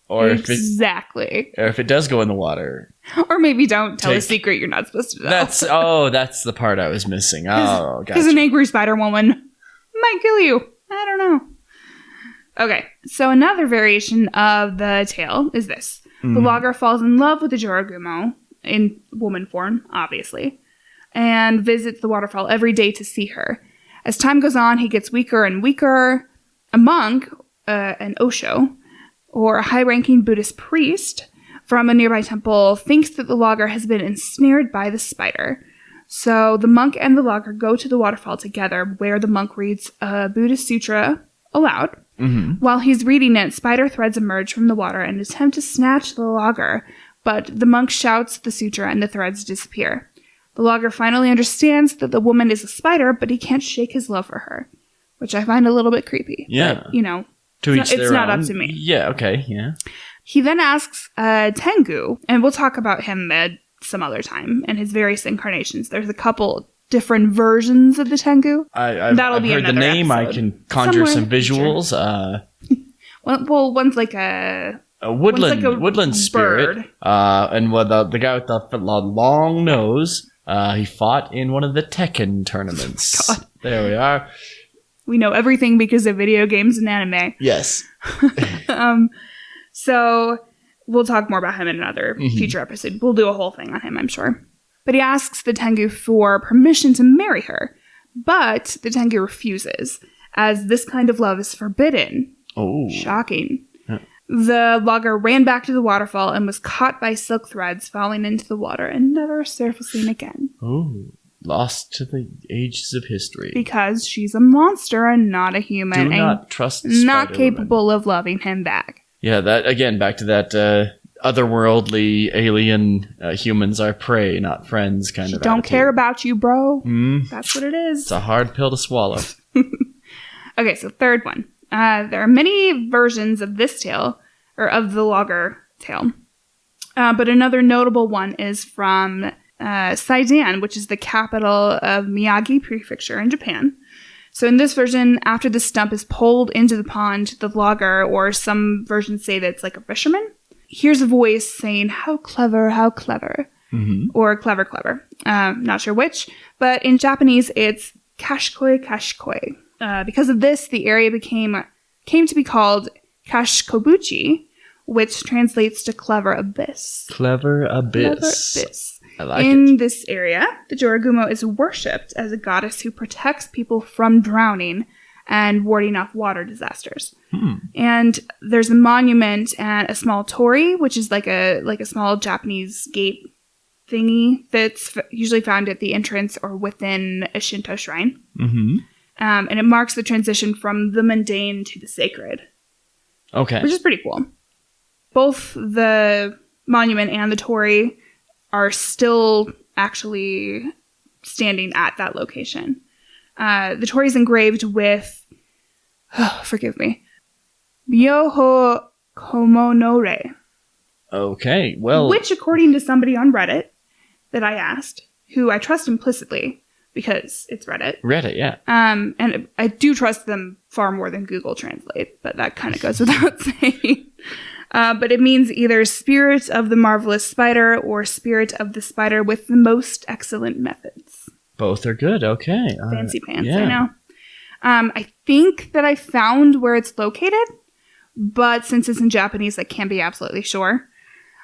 Or exactly. If it does go in the water. Or maybe don't tell a secret you're not supposed to know. That's the part I was missing. Oh, gotcha. Because an angry spider woman might kill you. I don't know. Okay, so another variation of the tale is this. The logger falls in love with the Jorogumo, in woman form, obviously, and visits the waterfall every day to see her. As time goes on, he gets weaker and weaker. A monk, an Osho, or a high-ranking Buddhist priest from a nearby temple thinks that the logger has been ensnared by the spider. So the monk and the logger go to the waterfall together, where the monk reads a Buddhist sutra aloud. While he's reading it, spider threads emerge from the water and attempt to snatch the logger, but the monk shouts the sutra and the threads disappear. The logger finally understands that the woman is a spider, but he can't shake his love for her, which I find a little bit creepy. Yeah. But, you know, it's not up to me. Yeah, okay, yeah. He then asks Tengu, and we'll talk about him some other time, and his various incarnations. There's a couple different versions of the Tengu. I've heard the name. I can conjure some visuals. Well, one's like a woodland spirit. And the guy with the long nose, he fought in one of the Tekken tournaments. God. There we are. We know everything because of video games and anime. Yes. So we'll talk more about him in another future episode. We'll do a whole thing on him, I'm sure. But he asks the Tengu for permission to marry her. But the Tengu refuses, as this kind of love is forbidden. Oh. Shocking. Yeah. The logger ran back to the waterfall and was caught by silk threads falling into the water and never surfacing again. Oh. Lost to the ages of history. Because she's a monster and not a human. Do not trust Spider not capable of loving him back. Yeah, that again, back to that otherworldly alien humans are prey, not friends kind of don't attitude. Care about you, bro. That's what it is. It's a hard pill to swallow. Okay, so third one. There are many versions of this tale, or of the logger tale. But another notable one is from Saidan, which is the capital of Miyagi Prefecture in Japan. So in this version, after the stump is pulled into the pond, the vlogger, or some versions say that it's like a fisherman, hears a voice saying, how clever, or clever, clever. Not sure which, but in Japanese, it's kashkoi, kashkoi. Because of this, the area came to be called Kashikobuchi, which translates to clever abyss. Clever abyss. Clever abyss. I like In this area, the Jorogumo is worshipped as a goddess who protects people from drowning and warding off water disasters. And there's a monument and a small torii, which is like a small Japanese gate thingy that's usually found at the entrance or within a Shinto shrine. And it marks the transition from the mundane to the sacred. Okay. Which is pretty cool. Both the monument and the torii are still actually standing at that location. The torii is engraved with, forgive me, Myoho Komonore. Okay, well... Which, according to somebody on Reddit that I asked, who I trust implicitly because it's Reddit. Reddit, yeah. And I do trust them far more than Google Translate, but that kind of goes without saying. But it means either spirit of the marvelous spider or spirit of the spider with the most excellent methods. Both are good, okay. Fancy pants, yeah. I know. I think that I found where it's located, but since it's in Japanese, I can't be absolutely sure.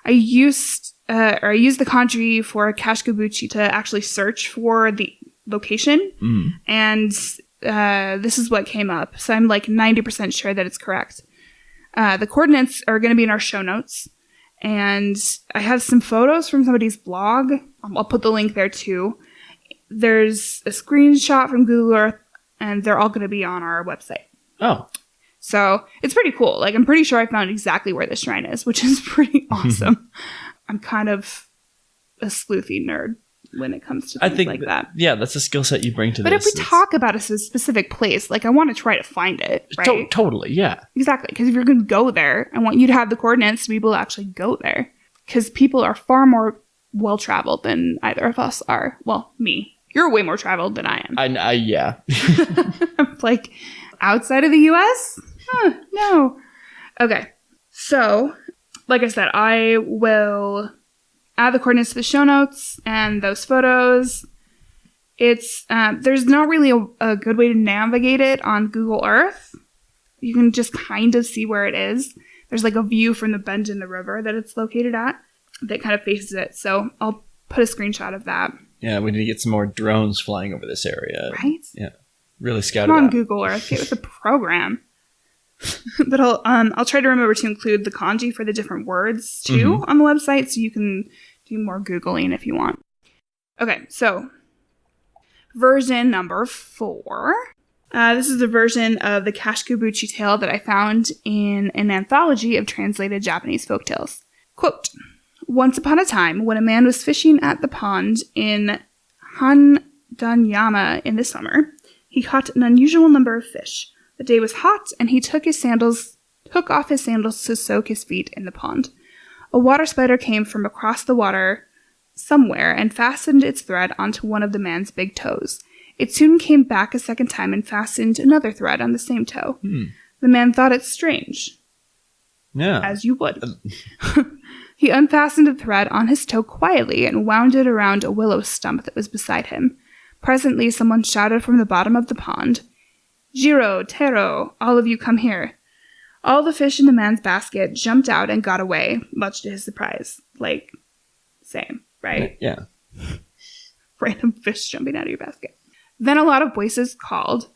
I used the kanji for Kashikobuchi to actually search for the location, and this is what came up. So I'm like 90% sure that it's correct. The coordinates are going to be in our show notes, and I have some photos from somebody's blog. I'll put the link there too. There's a screenshot from Google Earth, and they're all going to be on our website. Oh. So it's pretty cool. Like, I'm pretty sure I found exactly where this shrine is, which is pretty awesome. I'm kind of a sleuthy nerd when it comes to things like that. Yeah, that's a skill set you bring to but this. But if we talk about a specific place, like, I want to try to find it, right? Totally, yeah. Exactly, because if you're going to go there, I want you to have the coordinates to be able to actually go there. Because people are far more well-traveled than either of us are. Well, me. You're way more traveled than I am. Yeah. Like, outside of the U.S.? No. Okay. So, like I said, I will add the coordinates to the show notes and those photos. It's there's not really a good way to navigate it on Google Earth. You can just kind of see where it is. There's like a view from the bend in the river that it's located at that kind of faces it. So I'll put a screenshot of that. Yeah, we need to get some more drones flying over this area. Right? Yeah. Really scout Come it on, out. Google Earth. Get with the program. But I'll try to remember to include the kanji for the different words too on the website, so you can do more Googling if you want. Okay, so version number 4. This is the version of the Kashikobuchi tale that I found in an anthology of translated Japanese folktales. Quote, once upon a time, when a man was fishing at the pond in Handanyama in the summer, he caught an unusual number of fish. The day was hot, and he took off his sandals to soak his feet in the pond. A water spider came from across the water somewhere and fastened its thread onto one of the man's big toes. It soon came back a second time and fastened another thread on the same toe. The man thought it strange. Yeah. As you would. He unfastened the thread on his toe quietly and wound it around a willow stump that was beside him. Presently, someone shouted from the bottom of the pond, Jiro, Tero, all of you come here. All the fish in the man's basket jumped out and got away, much to his surprise. Like, same, right? Yeah. Random fish jumping out of your basket. Then a lot of voices called,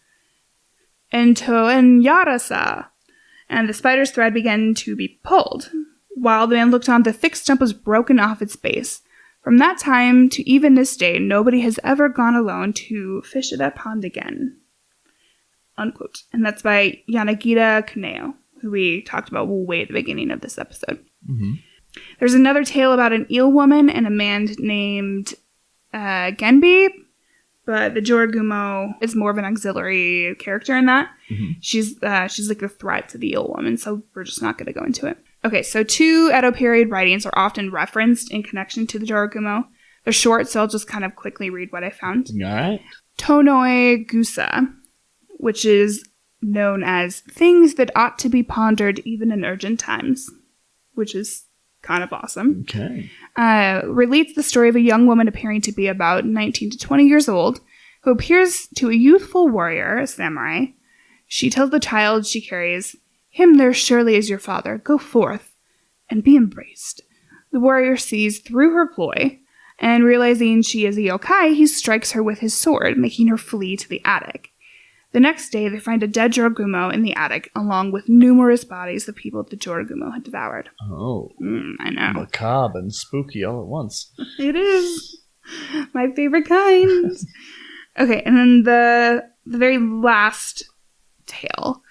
Ento en Yarasa, and the spider's thread began to be pulled. While the man looked on, the thick stump was broken off its base. From that time to even this day, nobody has ever gone alone to fish at that pond again. Unquote. And that's by Yanagita Kaneo, who we talked about way at the beginning of this episode. There's another tale about an eel woman and a man named Genbi, but the Jorogumo is more of an auxiliary character in that. She's like the threat to the eel woman, so we're just not going to go into it. Okay, so 2 Edo period writings are often referenced in connection to the Jorogumo. They're short, so I'll just kind of quickly read what I found. All right. Tonoi Gusa, which is known as things that ought to be pondered even in urgent times, which is kind of awesome. Okay. Relates the story of a young woman appearing to be about 19 to 20 years old, who appears to a youthful warrior, a samurai. She tells the child she carries, "Him there surely is your father. Go forth and be embraced." The warrior sees through her ploy, and realizing she is a yokai, he strikes her with his sword, making her flee to the attic. The next day, they find a dead Jorogumo in the attic, along with numerous bodies of people the Jorogumo had devoured. Oh. I know. Macabre and spooky all at once. It is. My favorite kind. Okay, and then the very last tale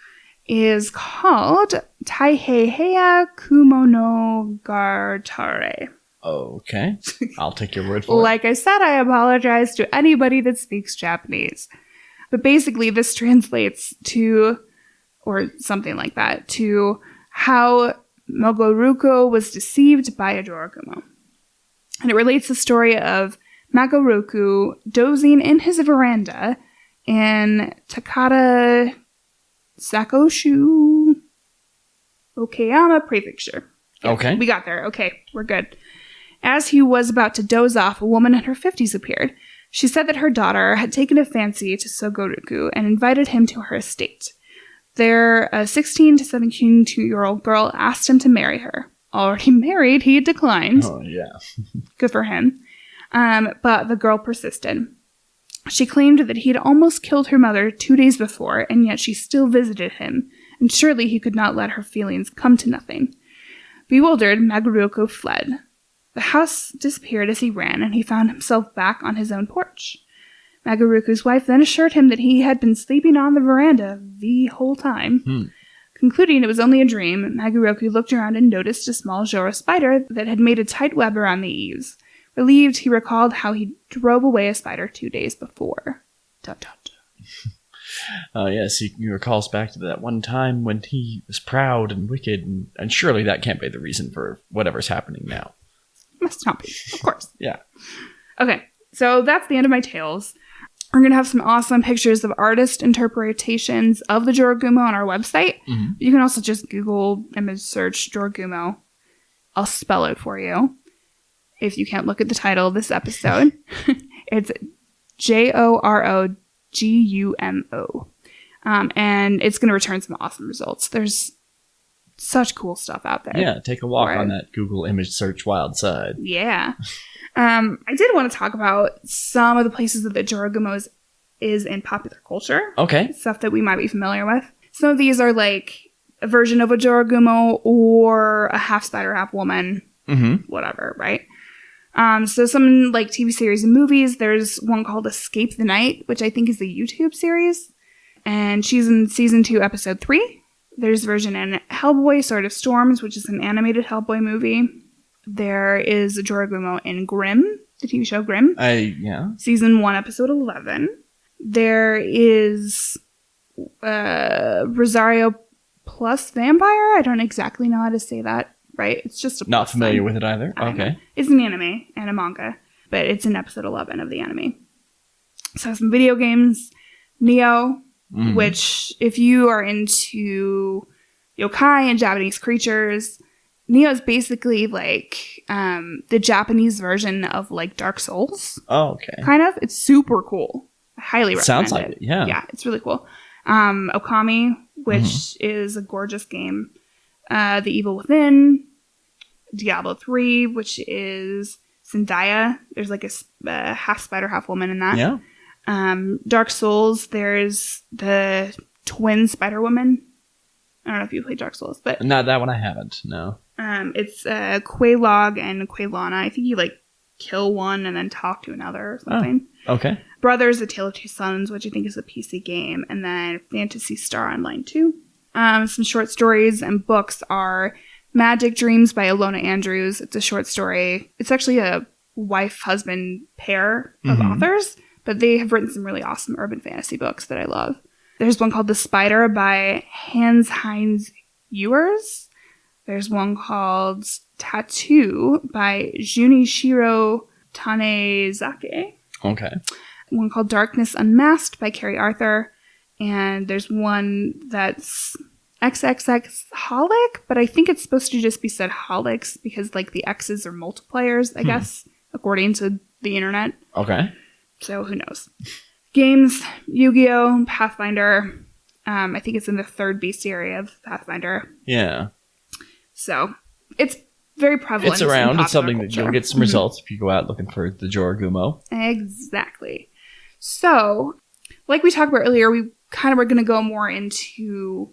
is called Taiheiheia Kumonogatare. Okay. I'll take your word for it. Like I said, I apologize to anybody that speaks Japanese. But basically, this translates to, or something like that, to how Magoruko was deceived by a Jorogumo. And it relates the story of Magoruko dozing in his veranda in Takata Sakoshu, Okayama Prefecture. Yeah, Okay. We got there. Okay, we're good. As he was about to doze off, a woman in her 50s appeared. She said that her daughter had taken a fancy to Sogoruku and invited him to her estate. Their 16 to 17-year-old girl asked him to marry her. Already married, he declined. Oh, yeah. Good for him. But the girl persisted. She claimed that he had almost killed her mother 2 days before, and yet she still visited him, and surely he could not let her feelings come to nothing. Bewildered, Magoruko fled. The house disappeared as he ran, and he found himself back on his own porch. Magoruko's wife then assured him that he had been sleeping on the veranda the whole time. Concluding it was only a dream, Magoruko looked around and noticed a small Jorō Spider that had made a tight web around the eaves. Relieved, he recalled how he drove away a spider 2 days before. Dun, dun, dun. Oh, yes, he recalls back to that one time when he was proud and wicked, and surely that can't be the reason for whatever's happening now. Must not be, of course. Yeah. Okay, so that's the end of my tales. We're going to have some awesome pictures of artist interpretations of the Jorogumo on our website. Mm-hmm. You can also just Google image search Jorogumo. I'll spell it for you if you can't look at the title of this episode. It's Jorogumo. And it's going to return some awesome results. There's such cool stuff out there. Yeah, take a walk on that Google image search wild side. Yeah. I did want to talk about some of the places that the Jorogumo is in popular culture. Okay. Stuff that we might be familiar with. Some of these are like a version of a Jorogumo or a half spider, half woman. Mm-hmm. Whatever, right? So some like TV series and movies. There's one called Escape the Night, which I think is a YouTube series. And she's in season 2, episode 3. There's a version in Hellboy, Sword of Storms, which is an animated Hellboy movie. There is a Jorogumo in Grimm, the TV show Grimm. Yeah. Season 1, episode 11. There is Rosario plus Vampire. I don't exactly know how to say that, right? It's just a Not familiar with it either. I Okay. know. It's an anime and a manga, but it's in episode 11 of the anime. So some video games. Neo, which if you are into yokai and Japanese creatures, Neo is basically like the Japanese version of like Dark Souls. Oh, okay. Kind of. It's super cool. I highly recommend Sounds like it, yeah. Yeah, it's really cool. Okami, which is a gorgeous game. The Evil Within. Diablo 3, which is Zendaya. There's like a half spider, half woman in that. Yeah. Dark Souls, there's the twin Spider Woman. I don't know if you played Dark Souls, but Not that one I haven't, no. it's Quelaag and Quaylana. I think you like kill one and then talk to another or something. Oh, okay. Brothers: A Tale of Two Sons, which I think is a PC game, and then Phantasy Star Online 2. Some short stories and books are Magic Dreams by Alona Andrews. It's a short story. It's actually a wife-husband pair of authors, but they have written some really awesome urban fantasy books that I love. There's one called The Spider by Hans-Heinz Ewers. There's one called Tattoo by Junichiro Tanezake. Okay. One called Darkness Unmasked by Carrie Arthur. And there's one that's XXX Holic, but I think it's supposed to just be said Holics because, like, the X's are multipliers, I guess, according to the internet. Okay. So who knows? Games, Yu-Gi-Oh!, Pathfinder. I think it's in the third bestiary of Pathfinder. Yeah. So it's very prevalent. It's around. It's something culture. that you'll get some results if you go out looking for the Jorogumo. Exactly. So, like we talked about earlier, we kind of were going to go more into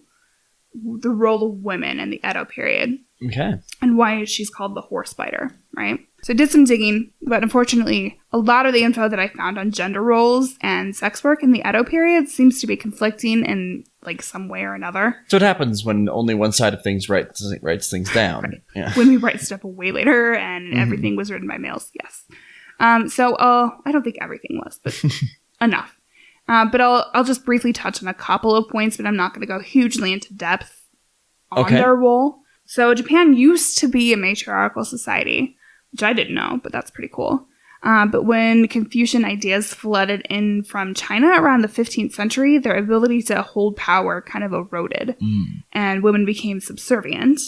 the role of women in the Edo period. Okay. And why she's called the Horse Spider, right? So I did some digging, but unfortunately, a lot of the info that I found on gender roles and sex work in the Edo period seems to be conflicting in, like, some way or another. So it happens when only one side of things writes things down. Right. Yeah. When we write stuff way later and everything was written by males, yes. So I don't think everything was, but enough. But I'll just briefly touch on a couple of points, but I'm not going to go hugely into depth on their role. So Japan used to be a matriarchal society, which I didn't know, but that's pretty cool. But when Confucian ideas flooded in from China around the 15th century, their ability to hold power kind of eroded, and women became subservient.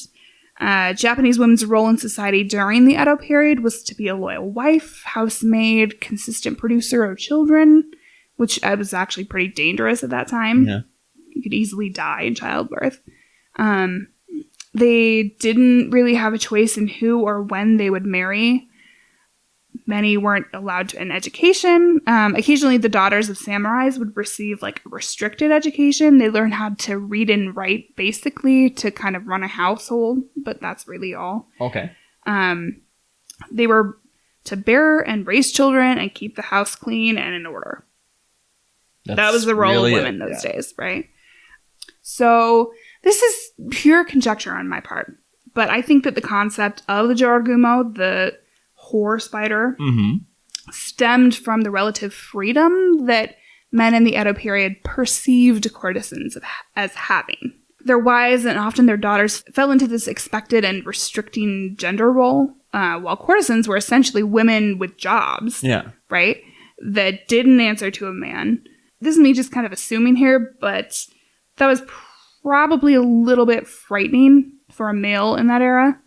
Japanese women's role in society during the Edo period was to be a loyal wife, housemaid, consistent producer of children, which was actually pretty dangerous at that time. Yeah. You could easily die in childbirth. They didn't really have a choice in who or when they would marry. Many weren't allowed an education. Occasionally, the daughters of samurais would receive, like, a restricted education. They learned how to read and write, basically, to kind of run a household, but that's really all. Okay. They were to bear and raise children and keep the house clean and in order. That was the role really of women those days, right? So this is pure conjecture on my part, but I think that the concept of the Jorogumo, the Horse Spider, stemmed from the relative freedom that men in the Edo period perceived courtesans as having. Their wives and often their daughters fell into this expected and restricting gender role, while courtesans were essentially women with jobs, right, that didn't answer to a man. This is me just kind of assuming here, but that was probably a little bit frightening for a male in that era.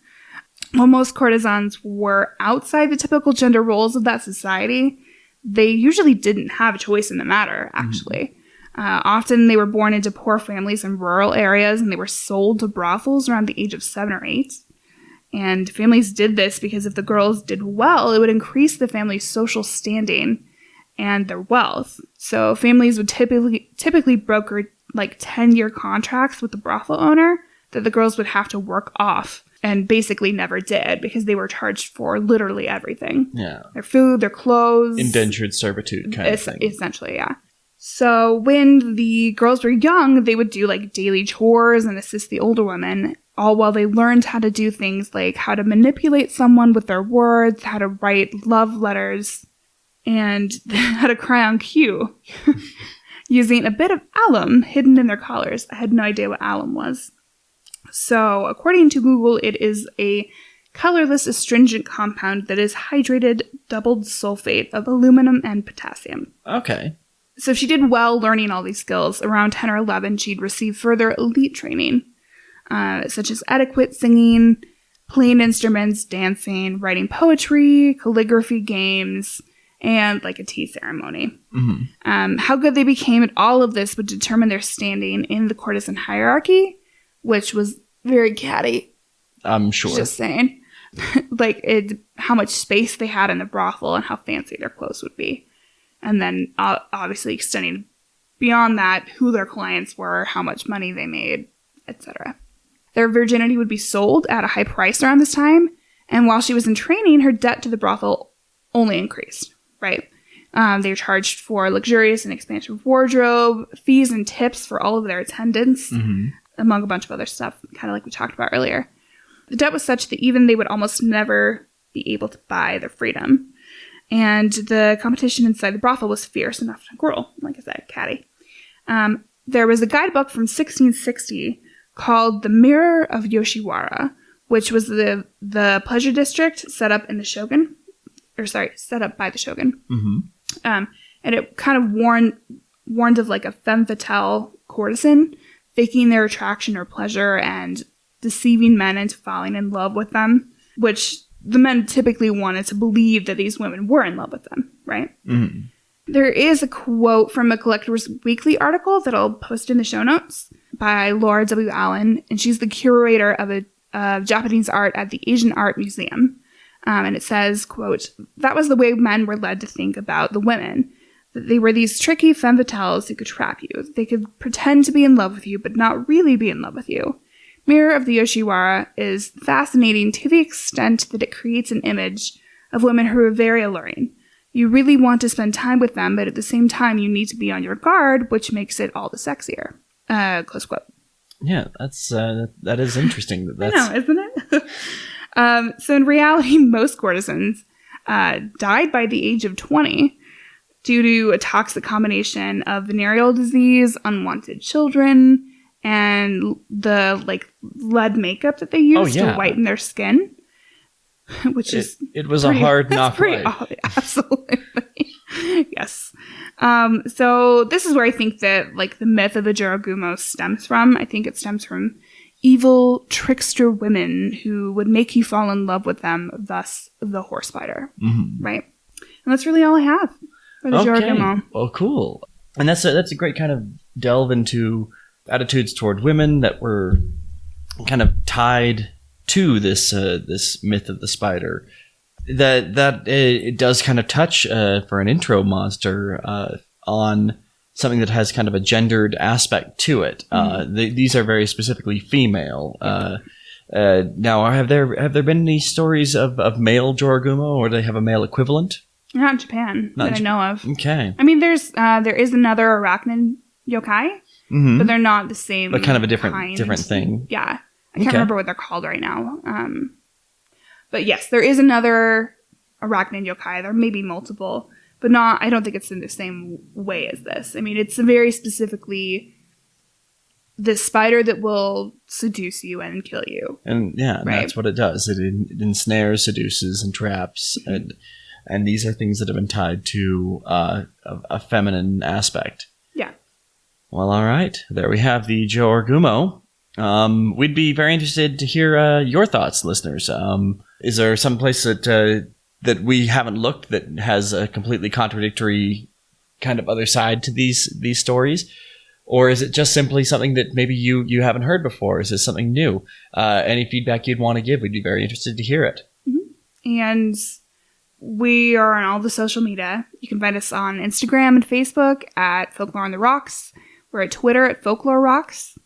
While most courtesans were outside the typical gender roles of that society, they usually didn't have a choice in the matter, actually. Often they were born into poor families in rural areas, and they were sold to brothels around the age of 7 or 8. And families did this because if the girls did well, it would increase the family's social standing and their wealth. So families would typically broker, like, 10-year contracts with the brothel owner that the girls would have to work off, and basically never did because they were charged for literally everything. Yeah. Their food, their clothes. Indentured servitude kind of thing. Essentially, yeah. So when the girls were young, they would do, like, daily chores and assist the older women, all while they learned how to do things like how to manipulate someone with their words, how to write love letters, and how to cry on cue, using a bit of alum hidden in their collars. I had no idea what alum was. So, according to Google, it is a colorless astringent compound that is hydrated doubled sulfate of aluminum and potassium. Okay. So if she did well learning all these skills, around 10 or 11, she'd receive further elite training, such as adequate singing, playing instruments, dancing, writing poetry, calligraphy games, and, like, a tea ceremony. How good they became at all of this would determine their standing in the courtesan hierarchy, which was very catty. I'm sure. Just saying. Like, how much space they had in the brothel and how fancy their clothes would be. And then, obviously, extending beyond that, who their clients were, how much money they made, etc. Their virginity would be sold at a high price around this time, and while she was in training, her debt to the brothel only increased, right? They were charged for luxurious and expansive wardrobe, fees and tips for all of their attendants, among a bunch of other stuff, kind of like we talked about earlier. The debt was such that even they would almost never be able to buy their freedom. And the competition inside the brothel was fierce enough to grow, like I said, catty. There was a guidebook from 1660 called The Mirror of Yoshiwara, which was the pleasure district set up by the shogun. Mm-hmm. And it kind of warned of like a femme fatale courtesan faking their attraction or pleasure and deceiving men into falling in love with them, which the men typically wanted to believe that these women were in love with them, right? Mm-hmm. There is a quote from a Collector's Weekly article that I'll post in the show notes by Laura W. Allen, and she's the curator of Japanese art at the Asian Art Museum. And it says, quote, "That was the way men were led to think about the women. That they were these tricky femme fatales who could trap you. They could pretend to be in love with you, but not really be in love with you. Mirror of the Yoshiwara is fascinating to the extent that it creates an image of women who are very alluring. You really want to spend time with them, but at the same time, you need to be on your guard, which makes it all the sexier." Close quote. Yeah, that is interesting. That's... I know, isn't it? So in reality, most courtesans died by the age of 20 due to a toxic combination of venereal disease, unwanted children, and the like lead makeup that they used to whiten their skin. Which it was a hard knock life. Absolutely. Yes. So this is where I think that like the myth of the Jorogumo stems from. I think it stems from evil trickster women who would make you fall in love with them, thus the horse spider. Mm-hmm. Right? And that's really all I have for the Jorogumo. Well, cool. And that's a great kind of delve into attitudes toward women that were kind of tied to this myth of the spider. That it does kind of touch for an intro monster on something that has kind of a gendered aspect to it. These are very specifically female. Now, have there been any stories of male Jorogumo, or do they have a male equivalent? Not in Japan that I know of. Okay. I mean, there is another arachnid yokai, but they're not the same. But kind of a different thing. Yeah, I can't remember what they're called right now. But yes, there is another arachnid yokai. There may be multiple, but not. I don't think it's in the same way as this. I mean, it's very specifically this spider that will seduce you and kill you. And that's what it does. It ensnares, seduces, and traps, and these are things that have been tied to a feminine aspect. Yeah. Well, all right. There we have the Jorogumo. We'd be very interested to hear your thoughts, listeners. Is there some place that we haven't looked that has a completely contradictory kind of other side to these stories? Or is it just simply something that maybe you haven't heard before? Is this something new? Any feedback you'd want to give, we'd be very interested to hear it. Mm-hmm. And we are on all the social media. You can find us on Instagram and Facebook at Folklore on the Rocks. We're at Twitter at Folklore Rocks.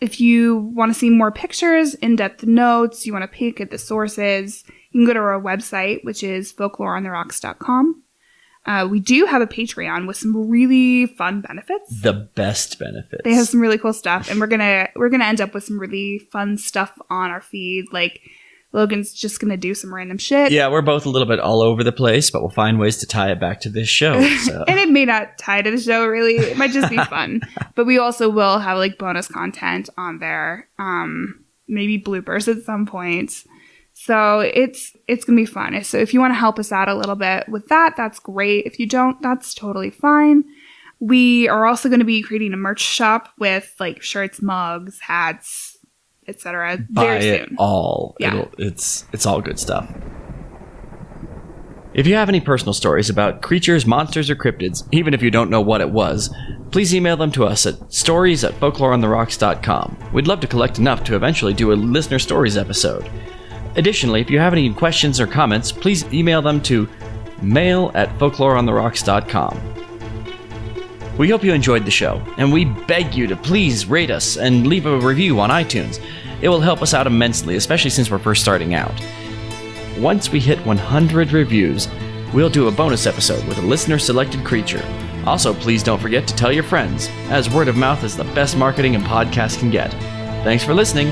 If you want to see more pictures, in-depth notes, you want to peek at the sources, you can go to our website, which is folkloreontherocks.com. We do have a Patreon with some really fun benefits. The best benefits. They have some really cool stuff, and we're gonna end up with some really fun stuff on our feed. Like Logan's just gonna do some random shit. Yeah, we're both a little bit all over the place, but we'll find ways to tie it back to this show. So. And it may not tie to the show, really. It might just be fun. But we also will have like bonus content on there. Maybe bloopers at some point. So it's gonna be fun. So if you want to help us out a little bit with that, that's great. If you don't, that's totally fine. We are also going to be creating a merch shop with like shirts, mugs, hats, etc. very soon. Buy it all. Yeah. It's all good stuff. If you have any personal stories about creatures, monsters, or cryptids, even if you don't know what it was, please email them to us at stories@folkloreontherocks.com. We'd love to collect enough to eventually do a listener stories episode. Additionally, if you have any questions or comments, please email them to mail@folkloreontherocks.com. We hope you enjoyed the show, and we beg you to please rate us and leave a review on iTunes. It will help us out immensely, especially since we're first starting out. Once we hit 100 reviews, we'll do a bonus episode with a listener-selected creature. Also, please don't forget to tell your friends, as word of mouth is the best marketing a podcast can get. Thanks for listening.